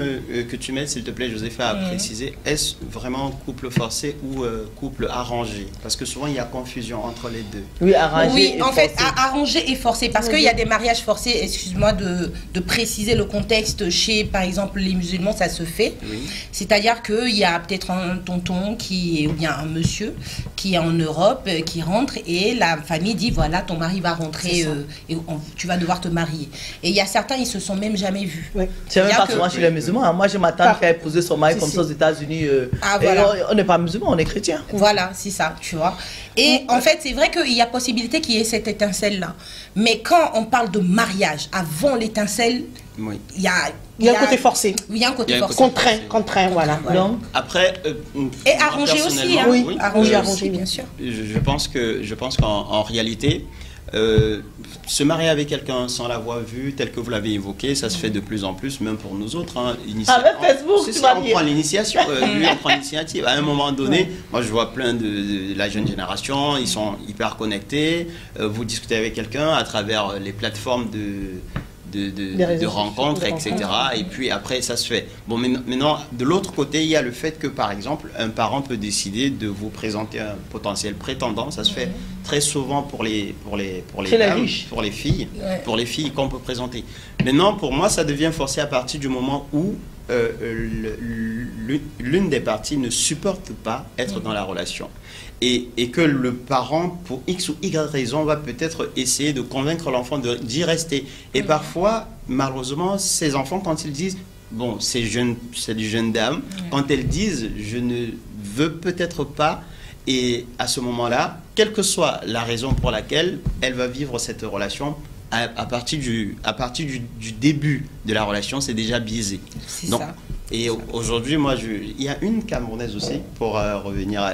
S3: que tu m'aides, s'il te plaît, Josépha, à préciser, est-ce vraiment couple forcé ou couple arrangé? Parce que souvent, il y a confusion entre les deux.
S1: Oui, arrangé.
S4: Oui,
S1: et
S4: en fait,
S1: forcé.
S4: arrangé et forcé. Parce qu'il y a des mariages forcés, excuse-moi de préciser le contexte. Chez, par exemple, les musulmans, ça se fait.
S3: Oui.
S4: C'est-à-dire qu'il y a peut-être un tonton ou bien un monsieur qui est en Europe, qui rentre et la famille dit, voilà, ton mari va rentrer et tu vas devoir te marier. Et il y a certains, ils se sont même jamais vus.
S5: Oui.
S1: C'est même
S4: C'est-à-dire
S1: pas
S4: que-
S1: souvent chez les musulmans. Hein. Moi, j'ai ma tante qui a épousé son mari comme ça aux États-Unis.
S4: Ah,
S1: et
S4: voilà.
S1: on n'est pas musulmans, on est chrétiens.
S4: Voilà, c'est ça, tu vois. Et en fait, c'est vrai qu'il y a possibilité qu'il y ait cette étincelle-là. Mais quand on parle de mariage, avant l'étincelle,
S3: Oui.
S4: il y a...
S5: Il y a un côté forcé.
S4: Oui, il y a un côté
S3: Il y a un
S4: forcé.
S5: Contraint, voilà.
S1: Donc,
S3: Après,
S4: Et
S3: moi,
S4: arrangé aussi,
S3: personnellement,
S4: hein.
S5: Oui,
S4: Arrangé
S5: arrangé,
S4: aussi, bien sûr.
S3: Je pense qu'en réalité, se marier avec quelqu'un sans l'avoir vu, tel que vous l'avez évoqué, ça se fait de plus en plus, même pour nous autres. Hein,
S1: Avec Facebook, tu vas
S3: on
S1: dire.
S3: prend l'initiation, lui on prend l'initiative. À un moment donné, moi je vois plein de la jeune génération, ils sont hyper connectés. Vous discutez avec quelqu'un à travers les plateformes de rencontres, etc. Et puis après, ça se fait. Bon, maintenant, de l'autre côté, il y a le fait que, par exemple, un parent peut décider de vous présenter un potentiel prétendant. Ça se fait très souvent pour les
S1: Chez les
S3: dames,
S1: riches.
S3: pour les filles,
S4: Ouais.
S3: pour les filles qu'on peut présenter. Maintenant, pour moi, ça devient forcé à partir du moment où l'une des parties ne supporte pas être dans la relation. Et que le parent, pour X ou Y raison, va peut-être essayer de convaincre l'enfant d'y rester. Et parfois, malheureusement, ces enfants, quand ils disent, bon, ces jeunes dames, quand elles disent, je ne veux peut-être pas, et à ce moment-là, quelle que soit la raison pour laquelle elle va vivre cette relation, à partir du début de la relation, c'est déjà biaisé.
S4: C'est
S3: Donc,
S4: ça.
S3: et aujourd'hui, moi, il y a une Camerounaise aussi, pour revenir à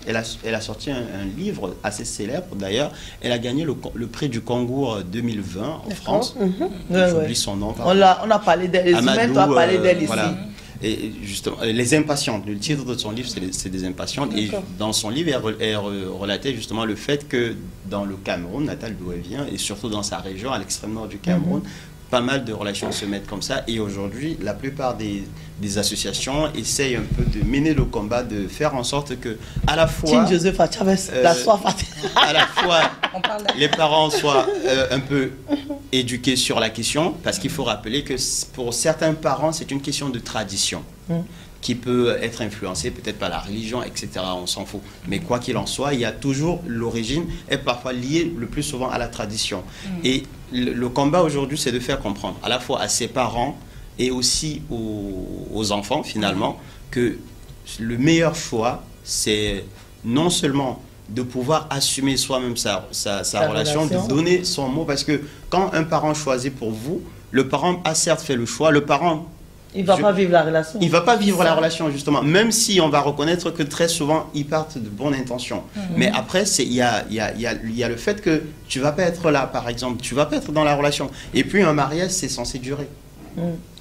S3: elle a sorti un livre assez célèbre d'ailleurs. Elle a gagné le prix du Concours 2020 en France.
S1: Ouais,
S3: J'oublie
S1: ouais.
S3: son nom.
S1: On a parlé d'elle. Les humains,
S3: Amadou,
S1: tu as parlé d'elle ici.
S3: voilà. et justement, les impatientes. Le titre de son livre, c'est des impatientes. Et dans son livre, elle relatait justement le fait que dans le Cameroun, natal d'où elle vient, et surtout dans sa région, à l'extrême nord du Cameroun, pas mal de relations se mettent comme ça. Et aujourd'hui, la plupart des associations essayent un peu de mener le combat, de faire en sorte que, à la fois, à la fois les parents soient un peu éduqués sur la question, parce qu'il faut rappeler que pour certains parents, c'est une question de tradition qui peut être influencée peut-être par la religion, etc. On s'en fout. Mais quoi qu'il en soit, il y a toujours l'origine est parfois liée le plus souvent à la tradition. Et le combat aujourd'hui, c'est de faire comprendre à la fois à ses parents et aussi aux enfants, finalement, que le meilleur choix, c'est non seulement de pouvoir assumer soi-même sa relation, de donner son mot, parce que quand un parent choisit pour vous, le parent a certes fait le choix, le parent...
S1: Il ne va pas vivre la relation.
S3: Il ne va pas vivre la relation, justement, même si on va reconnaître que très souvent, ils partent de bonnes intentions. Mais après, il y a le fait que tu ne vas pas être là, par exemple, tu ne vas pas être dans la relation. Et puis, un mariage, c'est censé durer.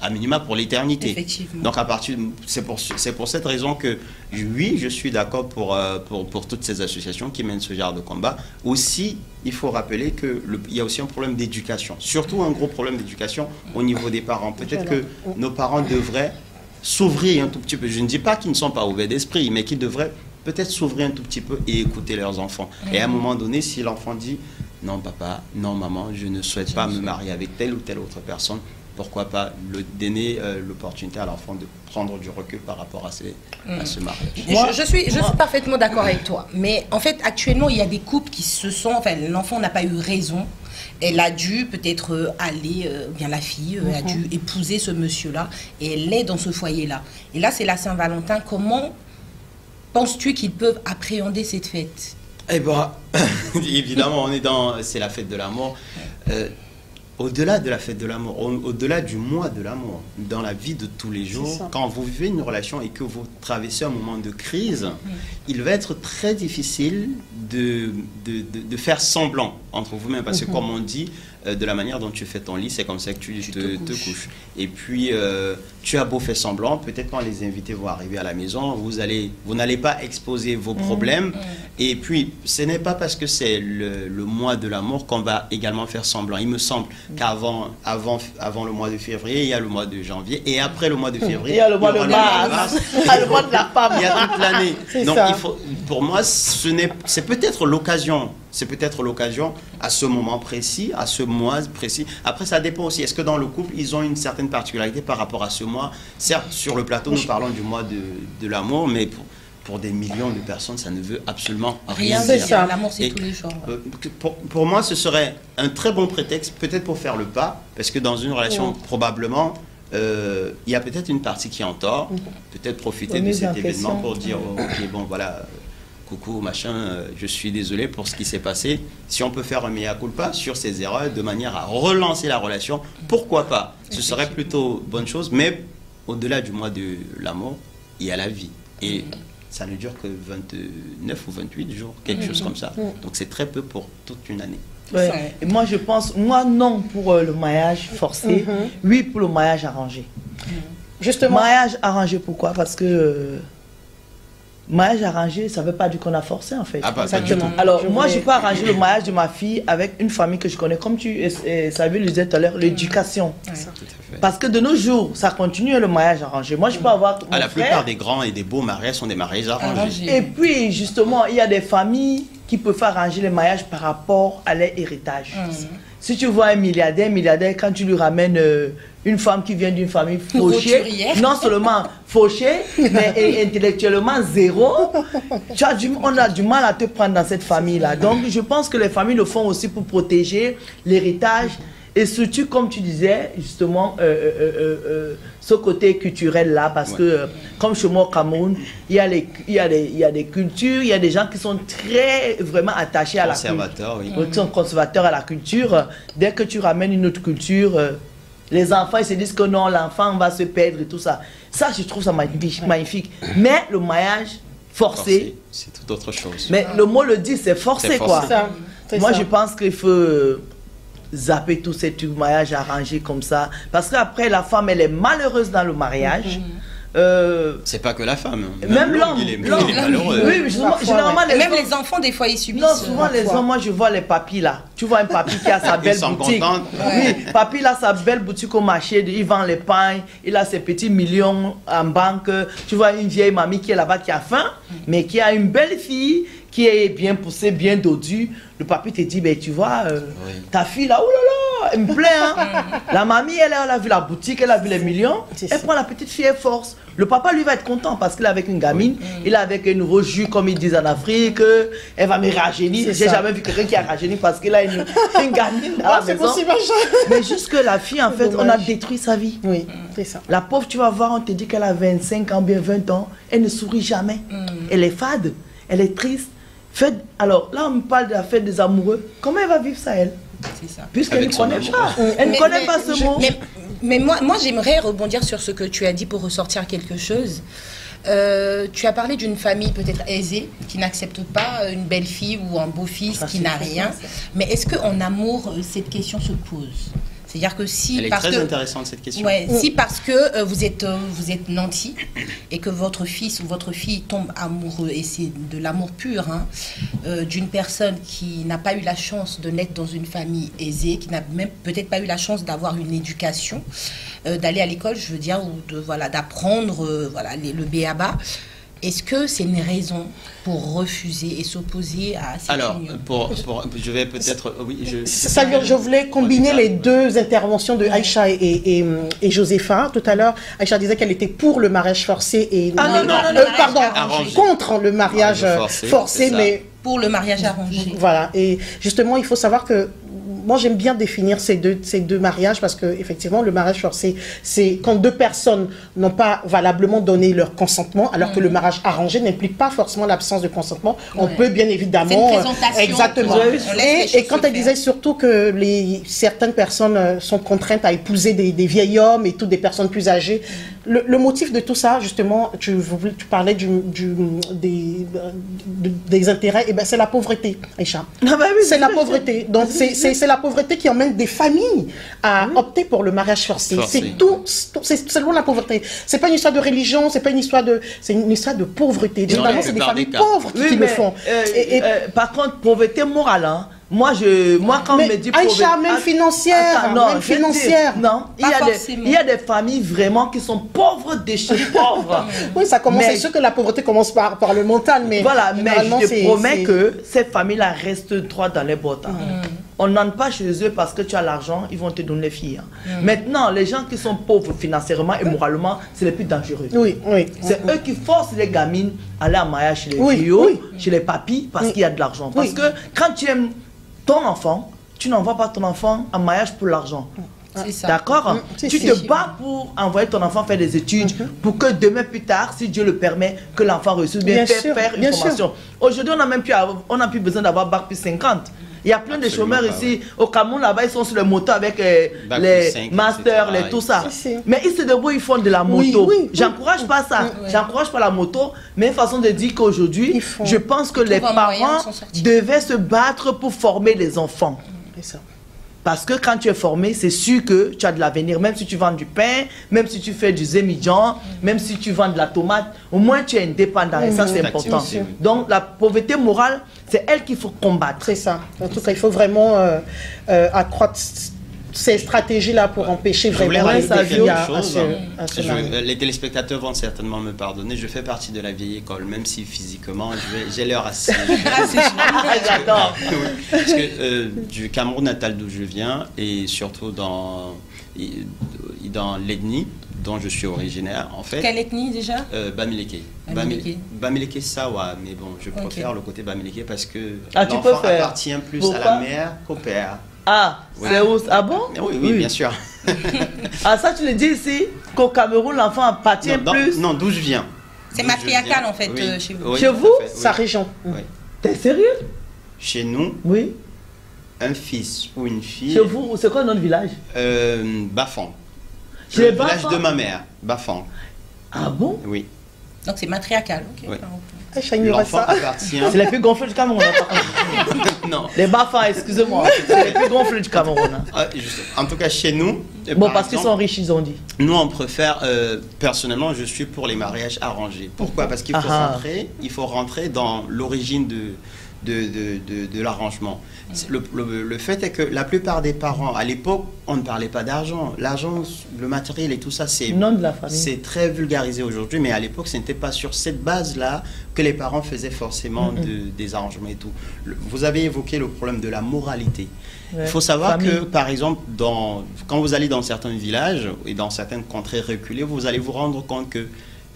S3: À minima pour l'éternité.
S4: Effectivement.
S3: Donc, c'est pour cette raison que, oui, je suis d'accord pour toutes ces associations qui mènent ce genre de combat. Aussi, il faut rappeler qu'il y a aussi un problème d'éducation, surtout un gros problème d'éducation au niveau des parents. Peut-être que nos parents devraient s'ouvrir un tout petit peu. Je ne dis pas qu'ils ne sont pas ouverts d'esprit, mais qu'ils devraient peut-être s'ouvrir un tout petit peu et écouter leurs enfants. Et à un moment donné, si l'enfant dit « Non, papa, non, maman, je ne souhaite pas me marier avec telle ou telle autre personne », pourquoi pas donner l'opportunité à l'enfant de prendre du recul par rapport à ce mariage.
S4: Je suis parfaitement d'accord avec toi. Mais en fait, actuellement, il y a des couples qui se sont... Enfin, l'enfant n'a pas eu raison. Elle a dû peut-être aller... bien la fille a dû épouser ce monsieur-là. Et elle est dans ce foyer-là. Et là, c'est la Saint-Valentin. Comment penses-tu qu'ils peuvent appréhender cette fête?
S3: Eh bien, évidemment, c'est la fête de l'amour. Au-delà de la fête de l'amour, au-delà du mois de l'amour, dans la vie de tous les jours, quand vous vivez une relation et que vous traversez un moment de crise, il va être très difficile de faire semblant entre vous-même. Parce que comme on dit, de la manière dont tu fais ton lit, c'est comme ça que tu te couches. Et puis, tu as beau faire semblant, peut-être quand les invités vont arriver à la maison, vous n'allez pas exposer vos problèmes. Et puis, ce n'est pas parce que c'est le mois de l'amour qu'on va également faire semblant. Il me semble qu'avant le mois de février, il y a le mois de janvier. Et après le mois de février,
S1: il y a le mois de mars. Il y a le mois de la femme.
S3: Il y a toute l'année. Donc, pour moi, c'est peut-être l'occasion. C'est peut-être l'occasion à ce moment précis, à ce mois précis. Après, ça dépend aussi. Est-ce que dans le couple, ils ont une certaine particularité par rapport à ce mois? Certes, sur le plateau, nous parlons du mois de l'amour, mais pour des millions de personnes, ça ne veut absolument rien dire.
S4: L'amour, c'est tous les jours.
S3: Pour moi, ce serait un très bon prétexte, peut-être pour faire le pas, parce que dans une relation, probablement, il y a peut-être une partie qui est en tort. Peut-être profiter de cet événement pour dire, ok, bon, voilà... coucou, machin, je suis désolé pour ce qui s'est passé. Si on peut faire un mea culpa sur ces erreurs de manière à relancer la relation, pourquoi pas? Ce serait plutôt bonne chose, mais au-delà du mois de l'amour, il y a la vie. Et ça ne dure que 29 ou 28 jours, quelque chose comme ça. Donc c'est très peu pour toute une année.
S1: Ouais. Et moi je pense, moi non pour le mariage forcé, oui pour le mariage arrangé. Justement. Mariage arrangé, pourquoi? Parce que... mariage arrangé, ça ne veut pas dire qu'on a forcé en fait.
S3: Ah, pas
S1: exactement. Alors moi, je peux arranger le mariage de ma fille avec une famille que je connais, comme Savio le disait tout à l'heure, l'éducation. Parce que de nos jours, ça continue le mariage arrangé. Moi, je peux avoir
S3: la plupart des grands et des beaux mariages sont des mariages arrangés.
S1: Et puis, justement, il y a des familles qui peuvent arranger les mariages par rapport à leur héritage. Si tu vois un milliardaire, quand tu lui ramènes une femme qui vient d'une famille fauchée, non seulement fauchée, mais intellectuellement zéro, on a du mal à te prendre dans cette famille-là. Donc, je pense que les familles le font aussi pour protéger l'héritage. Et surtout, comme tu disais, justement, ce côté culturel-là, parce que, comme chez moi au Cameroun, il y a des cultures, il y a des gens qui sont très, vraiment attachés à la culture. Qui sont conservateurs à la culture. Dès que tu ramènes une autre culture, les enfants, ils se disent que non, l'enfant va se perdre et tout ça. Ça, je trouve ça magnifique. Mais le mariage forcé,
S3: c'est tout autre chose.
S1: Mais le mot le dit, c'est forcé, quoi. Moi, je pense qu'il faut... zapper tous ces mariages arrangés comme ça, parce qu'après la femme elle est malheureuse dans le mariage,
S3: C'est pas que la femme.
S1: Même l'homme.
S3: Il est malheureux.
S1: Oui, mais généralement,
S4: Même les enfants, des fois, ils subissent.
S1: Non, souvent les hommes, moi je vois les papis là. Tu vois un papy qui a sa belle boutique. Oui, papy il a sa belle boutique au marché, il vend les pains, il a ses petits millions en banque. Tu vois une vieille mamie qui est là-bas qui a faim, mais qui a une belle fille qui est bien poussée, bien dodue. Le papy te dit, ben tu vois, ta fille là, oh là là, elle me plaît. Hein. La mamie, elle a vu la boutique, elle a vu les millions. Elle prend la petite fille, elle force. Le papa, lui, va être content parce qu'il est avec une gamine, il est avec un nouveau jus, comme ils disent en Afrique. Elle va me rajeunir. J'ai jamais vu quelqu'un qui a rajeuni parce qu'il a une gamine à la maison.
S5: Possible.
S1: Mais jusque la fille, en fait, on a détruit sa vie.
S5: Oui, c'est ça.
S1: La pauvre, tu vas voir, on te dit qu'elle a 25 ans, bien 20 ans. Elle ne sourit jamais. Elle est fade, elle est triste. Alors là, on me parle de la fête des amoureux. Comment elle va vivre ça, elle?
S4: C'est ça.
S1: Puisqu'elle ne connaît pas. Elle ne connaît pas ce mot.
S4: Mais moi j'aimerais rebondir sur ce que tu as dit pour ressortir quelque chose. Tu as parlé d'une famille peut-être aisée qui n'accepte pas une belle-fille ou un beau-fils qui n'a rien. Mais est-ce qu'en amour, cette question se pose? C'est-à-dire que si...
S3: Elle est très intéressante cette question.
S4: Ouais, si parce que vous êtes nanti et que votre fils ou votre fille tombe amoureux, et c'est de l'amour pur, hein, d'une personne qui n'a pas eu la chance de naître dans une famille aisée, qui n'a même peut-être pas eu la chance d'avoir une éducation, d'aller à l'école, je veux dire, ou d'apprendre le b.a.-ba. Est-ce que c'est une raison pour refuser et s'opposer à cette union?
S3: Je vais peut-être... Oui,
S5: je voulais combiner les deux interventions de Aïcha et Josépha. Tout à l'heure, Aïcha disait qu'elle était pour le mariage forcé et... contre le mariage forcé, mais...
S4: Pour le mariage arrangé.
S5: Voilà, et justement, il faut savoir que moi, j'aime bien définir ces deux mariages parce que effectivement, le mariage forcé, c'est quand deux personnes n'ont pas valablement donné leur consentement, alors que le mariage arrangé n'implique pas forcément l'absence de consentement. On peut bien évidemment...
S4: C'est une présentation.
S5: Exactement. Et quand elle disait surtout que certaines personnes sont contraintes à épouser des vieils hommes et toutes des personnes plus âgées, le motif de tout ça, justement, tu parlais des intérêts, et ben c'est la pauvreté, Aïcha. C'est la pauvreté. Donc c'est la pauvreté qui emmène des familles à opter pour le mariage forcé. C'est seulement la pauvreté. C'est pas une histoire de religion, c'est une histoire de pauvreté. Généralement, c'est des familles pauvres qui le font.
S1: Par contre, pauvreté morale, hein. Moi, quand on me dit
S5: Aïcha, même financière.
S1: Non, il y a des familles vraiment qui sont pauvres de chez pauvres.
S5: Oui, ça commence. C'est sûr que la pauvreté commence par le mental, mais
S1: voilà. Mais je te promets que ces familles-là restent droit dans les bottes. On n'entre pas chez eux parce que tu as l'argent, ils vont te donner les filles. Maintenant, les gens qui sont pauvres financièrement et moralement, c'est les plus dangereux.
S5: Oui.
S1: C'est eux qui forcent les gamines à aller en mariage chez les filles, chez les papis, parce qu'il y a de l'argent. Parce que quand tu aimes ton enfant, tu n'envoies pas ton enfant en mariage pour l'argent. D'accord? Tu te bats pour envoyer ton enfant faire des études pour que demain plus tard, si Dieu le permet, que l'enfant réussisse bien faire une formation. Aujourd'hui, on n'a plus besoin d'avoir bac plus 50. Il y a plein de chômeurs ici. Au Cameroun, là-bas, ils sont sur les motos avec les masters, tout ça. Mais ils se débrouillent, ils font de la moto. J'encourage pas ça. J'encourage pas la moto. Mais une façon de dire qu'aujourd'hui, je pense que les parents devaient se battre pour former les enfants. Parce que quand tu es formé, c'est sûr que tu as de l'avenir. Même si tu vends du pain, même si tu fais du zémidjan, même si tu vends de la tomate, au moins tu es indépendant. Et ça, c'est important. Donc, la pauvreté morale, c'est elle qu'il faut combattre.
S5: C'est ça. En tout cas, il faut vraiment accroître ces stratégies-là pour empêcher vraiment
S3: les défis à ce les téléspectateurs vont certainement me pardonner. Je fais partie de la vieille école, même si physiquement, j'ai l'air assez...
S1: J'adore.
S3: Parce que du Cameroun natal d'où je viens, et surtout dans l'ethnie dont je suis originaire, en fait...
S4: Quelle ethnie déjà?
S3: Bamileke. Bamileke Sawa, mais bon, je préfère le côté Bamileke parce que
S1: l'enfant
S3: appartient plus à la mère qu'au père.
S1: Ah, c'est où? Ah bon?
S3: Oui, bien sûr.
S1: Ah, ça, tu le dis ici, qu'au Cameroun, l'enfant appartient plus?
S3: Non, d'où je viens.
S4: C'est matriarcal, en fait, chez vous.
S1: Chez vous?
S5: Sa région.
S1: T'es sérieux?
S3: Chez nous,
S1: oui.
S3: Un fils ou une fille.
S1: Chez vous, c'est quoi notre village?
S3: Bafang.
S1: Le
S3: village de ma mère, Bafang.
S1: Ah bon?
S3: Oui.
S4: Donc c'est matriarcal. Ok.
S3: Oui.
S5: L'enfant
S3: appartient.
S1: C'est les plus gonflés du Cameroun.
S3: Non.
S1: Les Bafas, excusez-moi. C'est les plus gonflés du Cameroun.
S3: En tout cas, chez nous.
S1: Bon, parce qu'ils sont riches, ils ont dit.
S3: Nous, on préfère. Personnellement, je suis pour les mariages arrangés. Pourquoi? Parce qu'il faut rentrer dans l'origine de l'arrangement. Le fait est que la plupart des parents, à l'époque, on ne parlait pas d'argent. L'argent, le matériel et tout ça, c'est très vulgarisé aujourd'hui, mais à l'époque, ce n'était pas sur cette base-là que les parents faisaient forcément des arrangements et tout. Vous avez évoqué le problème de la moralité. Il faut savoir que, par exemple, quand vous allez dans certains villages et dans certaines contrées reculées, vous allez vous rendre compte que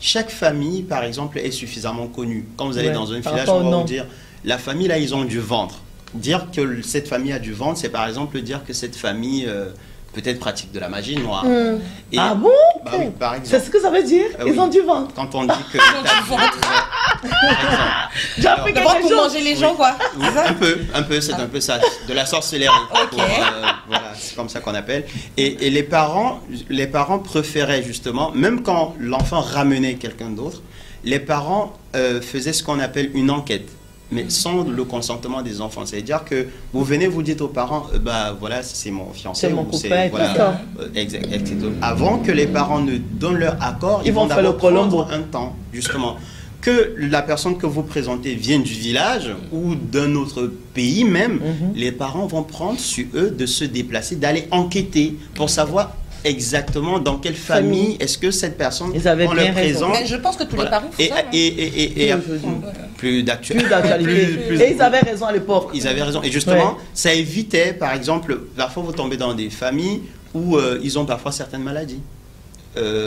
S3: chaque famille, par exemple, est suffisamment connue. Quand vous allez dans un village, on va vous dire, la famille, là, ils ont du ventre. Dire que cette famille a du ventre, c'est par exemple dire que cette famille peut-être pratique de la magie noire.
S1: Et, ah bon?
S3: Bah oui, par exemple.
S1: C'est ce que ça veut dire? Ils ont du ventre.
S3: Quand on dit que...
S4: Ils ont du ventre.
S1: J'ai appris quelque chose.
S4: Pour manger les gens, quoi.
S3: Oui, un peu, c'est un peu ça. De la sorcellerie. Voilà, c'est comme ça qu'on appelle. Et les parents préféraient justement, même quand l'enfant ramenait quelqu'un d'autre, les parents faisaient ce qu'on appelle une enquête, mais sans le consentement des enfants. C'est-à-dire que vous venez, vous dites aux parents, bah voilà, c'est mon fiancé.
S1: C'est mon copain.
S3: Voilà, exact. Avant que les parents ne donnent leur accord, ils vont d'abord prendre un temps, justement. Que la personne que vous présentez vienne du village ou d'un autre pays même, les parents vont prendre sur eux de se déplacer, d'aller enquêter pour savoir exactement dans quelle famille est-ce que cette personne on le présente.
S4: Mais je pense que tous les parents font ça.
S3: Et plus d'actualité.
S1: Et ils avaient raison à l'époque.
S3: Ils avaient raison. Et justement, ça évitait, par exemple, parfois vous tombez dans des familles où ils ont parfois certaines maladies.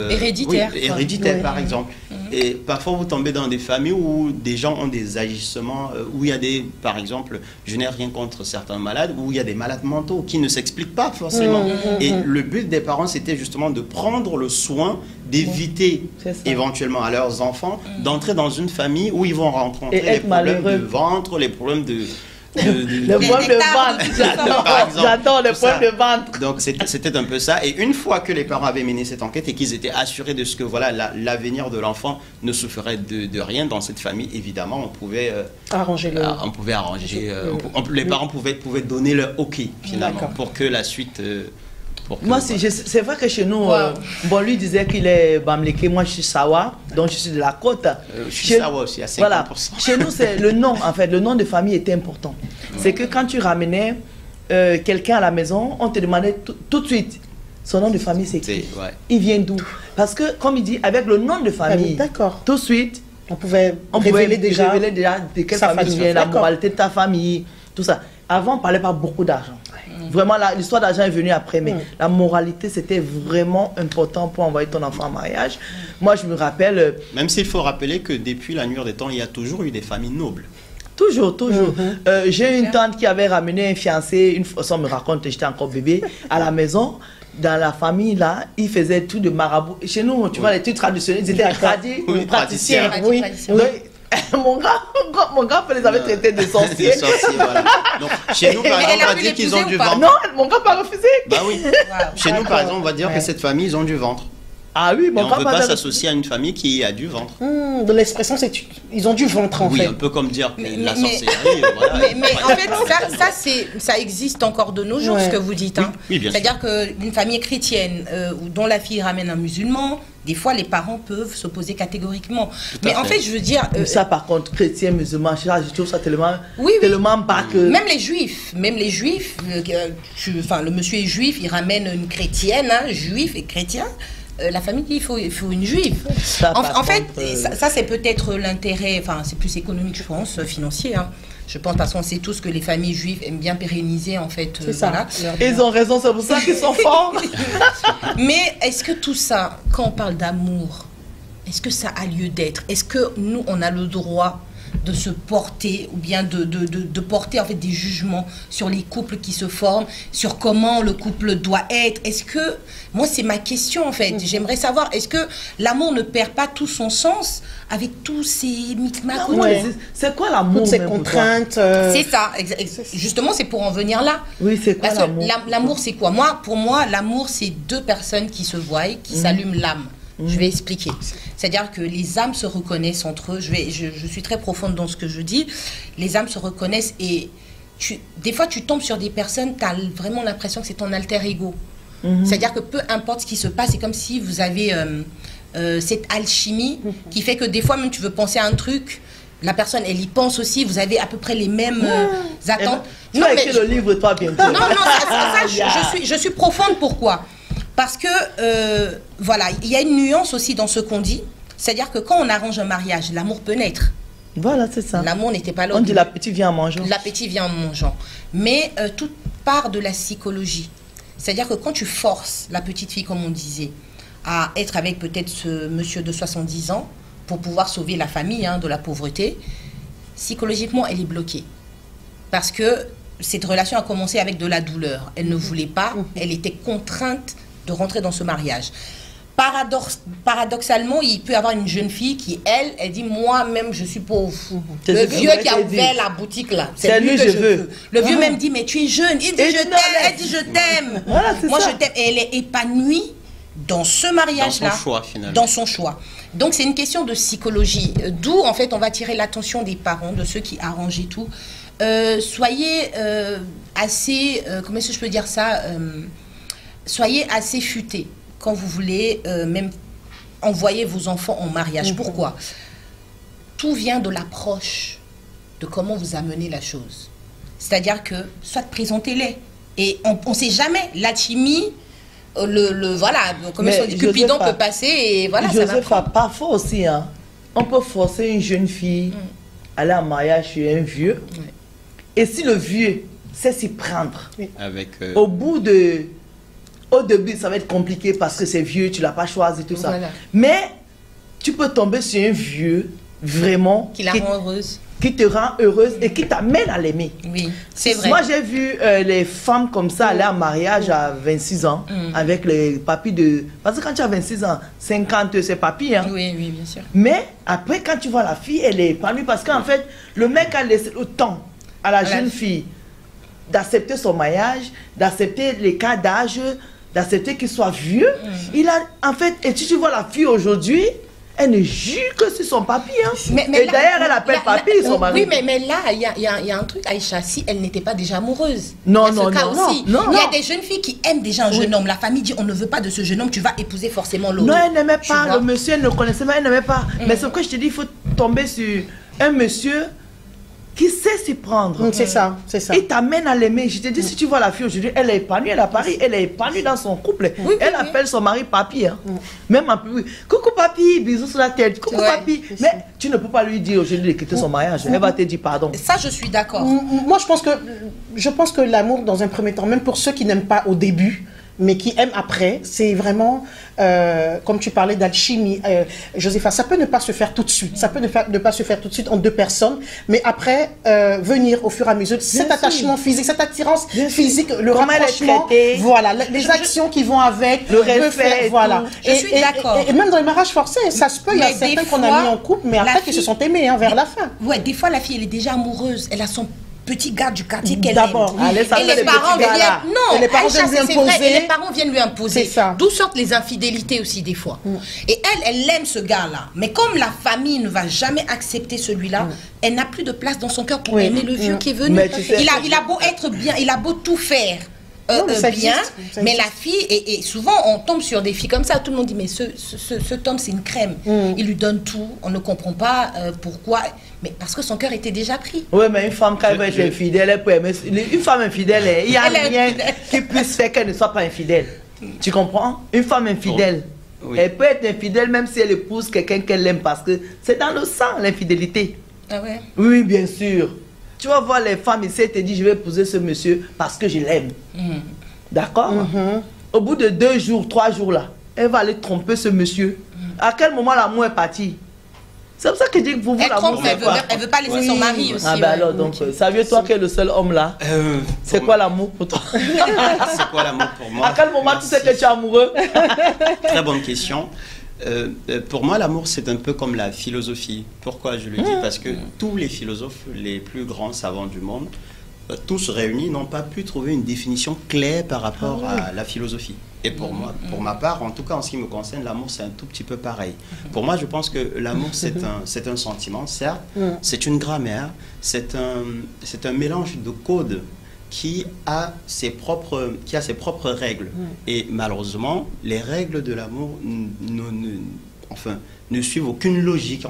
S4: Héréditaires.
S3: Oui, héréditaires, par exemple. Et parfois, vous tombez dans des familles où des gens ont des agissements, où il y a par exemple, je n'ai rien contre certains malades, où il y a des malades mentaux qui ne s'expliquent pas forcément. Et le but des parents, c'était justement de prendre le soin d'éviter éventuellement à leurs enfants d'entrer dans une famille où ils vont rencontrer les problèmes de ventre, les problèmes de...
S1: le problème de ventre, j'adore le problème de ventre.
S3: Donc c'était un peu ça. Et une fois que les parents avaient mené cette enquête et qu'ils étaient assurés de ce que voilà l'avenir de l'enfant ne souffrait de rien dans cette famille, évidemment on pouvait arranger les parents pouvaient donner leur OK finalement pour que la suite
S1: moi, c'est vrai que chez nous, bon, lui disait qu'il est Bamléké, moi je suis Sawa, donc je suis de la côte.
S3: Je suis Sawa aussi, à 50%.
S1: Voilà. Chez nous, c'est le nom, en fait, le nom de famille était important. C'est que quand tu ramenais quelqu'un à la maison, on te demandait tout de suite, son nom de famille c'est qui? Il vient d'où? Parce que, comme il dit, avec le nom de famille, tout de suite,
S5: on pouvait révéler déjà
S1: de quelle famille vient, la moralité de ta famille, tout ça. Avant, on ne parlait pas beaucoup d'argent. Vraiment, l'histoire d'argent est venue après, mais la moralité, c'était vraiment important pour envoyer ton enfant en mariage. Moi, je me rappelle...
S3: Même s'il faut rappeler que depuis la nuit des temps, il y a toujours eu des familles nobles.
S1: Toujours. J'ai une tante qui avait ramené un fiancé, une fois, ça me raconte, j'étais encore bébé, à la maison. Dans la famille, là, ils faisaient tout de marabout. Chez nous, tu vois, les trucs traditionnels, ils étaient praticiens. Mon gars les avait traités de sorciers.
S3: Voilà. Donc, chez nous, par exemple, on va dire qu'ils ont du ventre.
S1: Non, mon gars n'a pas refusé.
S3: Bah oui. Chez nous, par exemple, on va dire que cette famille, ils ont du ventre.
S1: Ah oui,
S3: on ne peut pas s'associer à une famille qui a du ventre.
S5: De l'expression, c'est ils ont du ventre en fait.
S3: Oui, un peu comme dire la sorcellerie. Voilà.
S4: Mais en fait, ça existe encore de nos jours, ce que vous dites. Hein.
S3: Oui, bien sûr.
S4: C'est-à-dire qu'une famille chrétienne dont la fille ramène un musulman, des fois les parents peuvent s'opposer catégoriquement. Mais en fait, je veux dire...
S1: ça par contre, chrétien, musulman, je trouve ça tellement pas que...
S4: Même les juifs, le monsieur est juif, il ramène une chrétienne, juif et chrétien. La famille dit il faut une juive. En fait, ça c'est peut-être l'intérêt, enfin c'est plus économique je pense, financier. Hein. Je pense parce qu'on sait tous que les familles juives aiment bien pérenniser en fait.
S1: C'est ça. Ils ont raison, c'est pour ça qu'ils sont forts.
S4: Mais est-ce que tout ça, quand on parle d'amour, est-ce que ça a lieu d'être? Est-ce que nous on a le droit de se porter ou bien de porter en fait des jugements sur les couples qui se forment, sur comment le couple doit être? Est-ce que, moi c'est ma question en fait, j'aimerais savoir, est-ce que l'amour ne perd pas tout son sens avec tous ces micmacs?
S1: C'est quoi l'amour?
S5: Toutes ces contraintes.
S4: C'est ça, justement c'est pour en venir là.
S1: Oui, c'est quoi l'amour?
S4: L'amour c'est quoi? Pour moi l'amour c'est deux personnes qui se voient, qui s'allument l'âme. Je vais expliquer. C'est-à-dire que les âmes se reconnaissent entre eux. Je suis très profonde dans ce que je dis. Les âmes se reconnaissent et des fois, tu tombes sur des personnes, tu as vraiment l'impression que c'est ton alter ego. C'est-à-dire que peu importe ce qui se passe, c'est comme si vous avez cette alchimie qui fait que des fois, même tu veux penser à un truc, la personne, elle y pense aussi, vous avez à peu près les mêmes attentes.
S1: Tu vas écrire le livre, toi, bientôt.
S4: Non, je suis profonde. Pourquoi? Parce que, voilà, il y a une nuance aussi dans ce qu'on dit. C'est-à-dire que quand on arrange un mariage, l'amour peut naître.
S1: Voilà, c'est ça.
S4: L'amour n'était pas là.
S1: On dit l'appétit vient en mangeant.
S4: L'appétit vient en mangeant. Mais tout part de la psychologie. C'est-à-dire que quand tu forces la petite fille, comme on disait, à être avec peut-être ce monsieur de 70 ans, pour pouvoir sauver la famille de la pauvreté, psychologiquement, elle est bloquée. Parce que cette relation a commencé avec de la douleur. Elle ne voulait pas, elle était contrainte de rentrer dans ce mariage. Paradoxalement, il peut y avoir une jeune fille qui, elle dit, moi-même, je suis pauvre. Le vieux qui a ouvert la boutique, là, c'est lui que je veux. Le vieux même dit, mais tu es jeune. Il dit, je t'aime. Elle dit, je t'aime. Voilà, moi, je t'aime. Et elle est épanouie dans ce mariage-là.
S3: Dans son choix, finalement.
S4: Dans son choix. Donc, c'est une question de psychologie. D'où, en fait, on va tirer l'attention des parents, de ceux qui arrangent et tout. Soyez assez, comment est-ce que je peux dire ça, soyez assez futés quand vous voulez même envoyer vos enfants en mariage. Pourquoi? Tout vient de l'approche, de comment vous amenez la chose. C'est-à-dire que, soit présentez-les. Et on ne sait jamais, l'alchimie, voilà, comme on dit, Cupidon peut passer et voilà, ça va prendre.
S1: Parfois aussi, on peut forcer une jeune fille à aller en mariage chez un vieux. Et si le vieux sait s'y prendre,
S3: avec,
S1: au début, ça va être compliqué parce que c'est vieux, tu ne l'as pas choisi, tout ça.
S4: Voilà.
S1: Mais tu peux tomber sur un vieux, vraiment,
S4: qui la rend heureuse.
S1: Qui te rend heureuse et qui t'amène à l'aimer.
S4: Oui, c'est vrai.
S1: Moi, j'ai vu les femmes comme ça aller en mariage à 26 ans avec les papis de... Parce que quand tu as 26 ans, 50, c'est papy.
S4: Oui, oui, bien sûr.
S1: Mais après, quand tu vois la fille, elle est épanouie parce qu'en fait, le mec a laissé le temps à la jeune fille d'accepter son mariage, d'accepter les cas d'âge, d'accepter qu'il soit vieux. Il a, en fait, et si tu vois la fille aujourd'hui, elle ne jure que sur son papi. Et d'ailleurs, elle appelle papi son mari.
S4: Oui, mais là, il y a un truc, Aïcha, si elle n'était pas déjà amoureuse.
S1: Non,
S4: il y a des jeunes filles qui aiment déjà un jeune homme. La famille dit, on ne veut pas de ce jeune homme, tu vas épouser forcément l'autre.
S1: Non, elle n'aimait pas le monsieur, elle ne connaissait pas, elle n'aimait pas. Mais ce que je te dis, il faut tomber sur un monsieur qui sait s'y prendre.
S5: C'est ça, c'est ça.
S1: Il t'amène à l'aimer. Je te dis, si tu vois la fille aujourd'hui, elle est épanouie, elle est à Paris, elle est épanouie dans son couple. Elle appelle son mari papi. Même en plus, coucou papi, bisous sur la tête, coucou papi. Mais tu ne peux pas lui dire aujourd'hui de quitter son mariage. Elle va te dire pardon.
S4: Ça, je suis d'accord.
S5: Moi, je pense que l'amour, dans un premier temps, même pour ceux qui n'aiment pas au début, mais qui aiment après, c'est vraiment, comme tu parlais d'alchimie, Josépha, ça peut ne pas se faire tout de suite, ça peut ne pas se faire tout de suite en deux personnes, mais après, venir au fur et à mesure, cet attachement physique, cette attirance physique, le rapprochement, voilà, les actions qui vont avec,
S1: le respect,
S5: voilà.
S4: Je suis d'accord.
S5: Et même dans les mariages forcés, ça se peut, il y a certains qu'on a mis en couple, mais après qui se sont aimés vers la fin.
S4: Ouais, des fois la fille, elle est déjà amoureuse, elle a son petit gars du quartier qu'elle aime.
S5: D'abord,
S4: et les parents viennent... Non,
S5: et les parents viennent lui imposer.
S4: Et les parents viennent lui imposer.
S5: C'est ça.
S4: D'où sortent les infidélités aussi des fois. Et elle aime ce gars-là. Mais comme la famille ne va jamais accepter celui-là, elle n'a plus de place dans son cœur pour aimer le vieux qui est venu. Il a beau être bien, il a beau tout faire. Bien, mais la fille, et souvent on tombe sur des filles comme ça, tout le monde dit mais cet homme c'est une crème, il lui donne tout, on ne comprend pas pourquoi, mais parce que son cœur était déjà pris.
S1: Oui, mais une femme quand elle veut être infidèle, elle peut aimer. Une femme infidèle, il n'y a rien qui puisse faire qu'elle ne soit pas infidèle. Tu comprends? Une femme infidèle, elle peut être infidèle même si elle épouse quelqu'un qu'elle aime parce que c'est dans le sang l'infidélité.
S4: Ah ouais?
S1: Oui, bien sûr. Tu vas voir les femmes ici, elles te disent je vais épouser ce monsieur parce que je l'aime. D'accord? Au bout de 2 jours, 3 jours là, elle va aller tromper ce monsieur. À quel moment l'amour est parti? C'est pour ça que je dis que vous l'amour,
S4: elle veut pas laisser son mari aussi.
S1: Ah ben alors, donc, saviez-toi que le seul homme là, c'est quoi l'amour pour toi?
S3: C'est quoi l'amour pour moi?
S1: À quel moment tu sais que tu es amoureux?
S3: Très bonne question. Pour moi, l'amour, c'est un peu comme la philosophie. Pourquoi je le dis? Parce que tous les philosophes, les plus grands savants du monde, tous réunis, n'ont pas pu trouver une définition claire par rapport à la philosophie. Et pour moi, pour ma part, en tout cas en ce qui me concerne, l'amour c'est un tout petit peu pareil. Pour moi, je pense que l'amour c'est un sentiment, certes, c'est une grammaire, c'est un mélange de codes qui a ses propres règles. Et malheureusement, les règles de l'amour ne suivent aucune logique.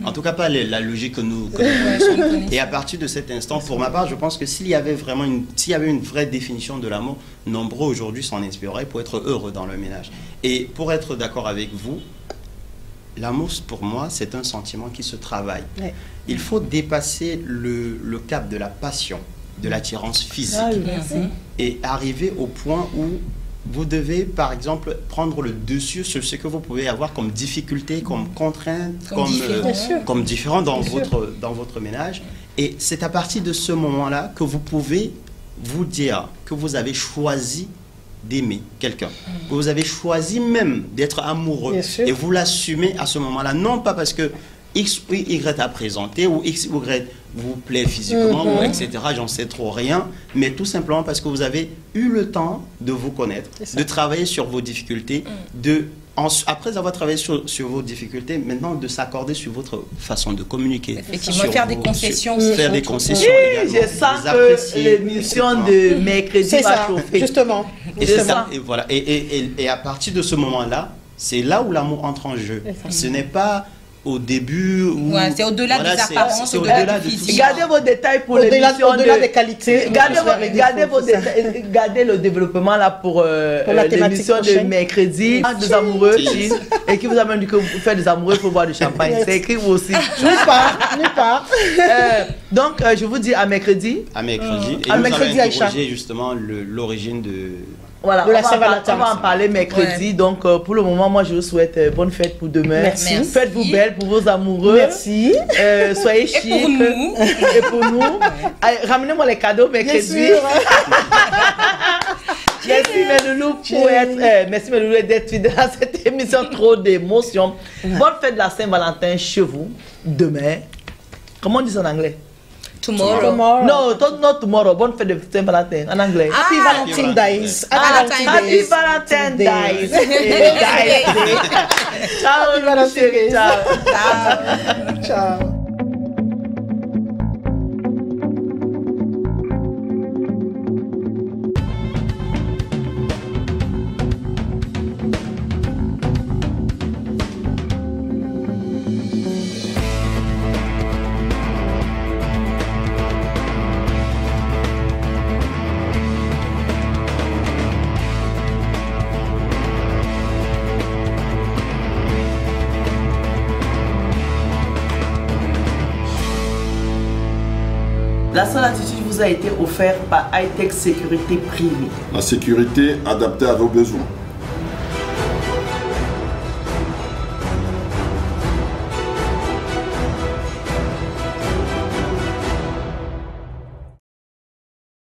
S3: En tout cas, pas la logique que nous connaissons. Et à partir de cet instant, pour ma part, je pense que s'il y avait une vraie définition de l'amour, nombreux aujourd'hui s'en inspireraient pour être heureux dans le ménage. Et pour être d'accord avec vous, l'amour, pour moi, c'est un sentiment qui se travaille. Ouais. Il faut dépasser le cap de la passion, de l'attirance physique, et arriver au point où vous devez, par exemple, prendre le dessus sur ce que vous pouvez avoir comme difficulté, comme contrainte, comme différent dans votre ménage. Et c'est à partir de ce moment-là que vous pouvez vous dire que vous avez choisi d'aimer quelqu'un. Vous avez choisi même d'être amoureux. Et vous l'assumez à ce moment-là. Non pas parce que X ou Y a présenté ou X ou Y vous plaît physiquement ou etc. J'en sais trop rien. Mais tout simplement parce que vous avez eu le temps de vous connaître, de travailler sur vos difficultés, après avoir travaillé sur vos difficultés, maintenant de s'accorder sur votre façon de communiquer.
S4: Effectivement, faire des concessions.
S3: Faire des concessions également.
S1: Je sens que l'émission de mercredi va chauffer.
S5: Justement.
S3: Et c'est ça. Et voilà. Et à partir de ce moment-là, c'est là où l'amour entre en jeu. Ce n'est pas au début
S4: c'est au-delà des apparences,
S3: c'est au-delà de tout ça.
S1: Gardez vos détails pour l'émission
S5: au-delà des qualités.
S1: Gardez le développement là pour l'émission de mercredi des amoureux et qui vous a même dit que vous faites des amoureux pour boire du champagne. C'est écrit vous aussi.
S5: Nulle part.
S1: Donc je vous dis à mercredi.
S3: À mercredi. Et
S5: à
S3: nous
S5: mercredi,
S3: allons interroger justement l'origine de...
S1: Voilà,
S5: de la Saint-Valentin.
S1: On va en parler mercredi. Donc, pour le moment, moi, je vous souhaite bonne fête pour demain.
S5: Merci.
S1: Faites-vous belle pour vos amoureux.
S5: Merci.
S1: Soyez chic. Et pour nous. Ramenez-moi les cadeaux mercredi. Merci mes loulous merci mes loulous d'être fidèles à cette émission. Trop d'émotions. Bonne fête de la Saint-Valentin chez vous. Demain. Comment on dit ça en anglais?
S4: Tomorrow.
S1: No, not tomorrow. Bonne fête de Saint-Valentin en anglais.
S5: Happy Valentine's Days.
S1: Happy Valentine's Days. Ciao, chérie. Ciao.
S5: Ciao.
S1: La seule attitude vous a été offerte par Hightech Sécurité Privée.
S2: La sécurité adaptée à vos besoins.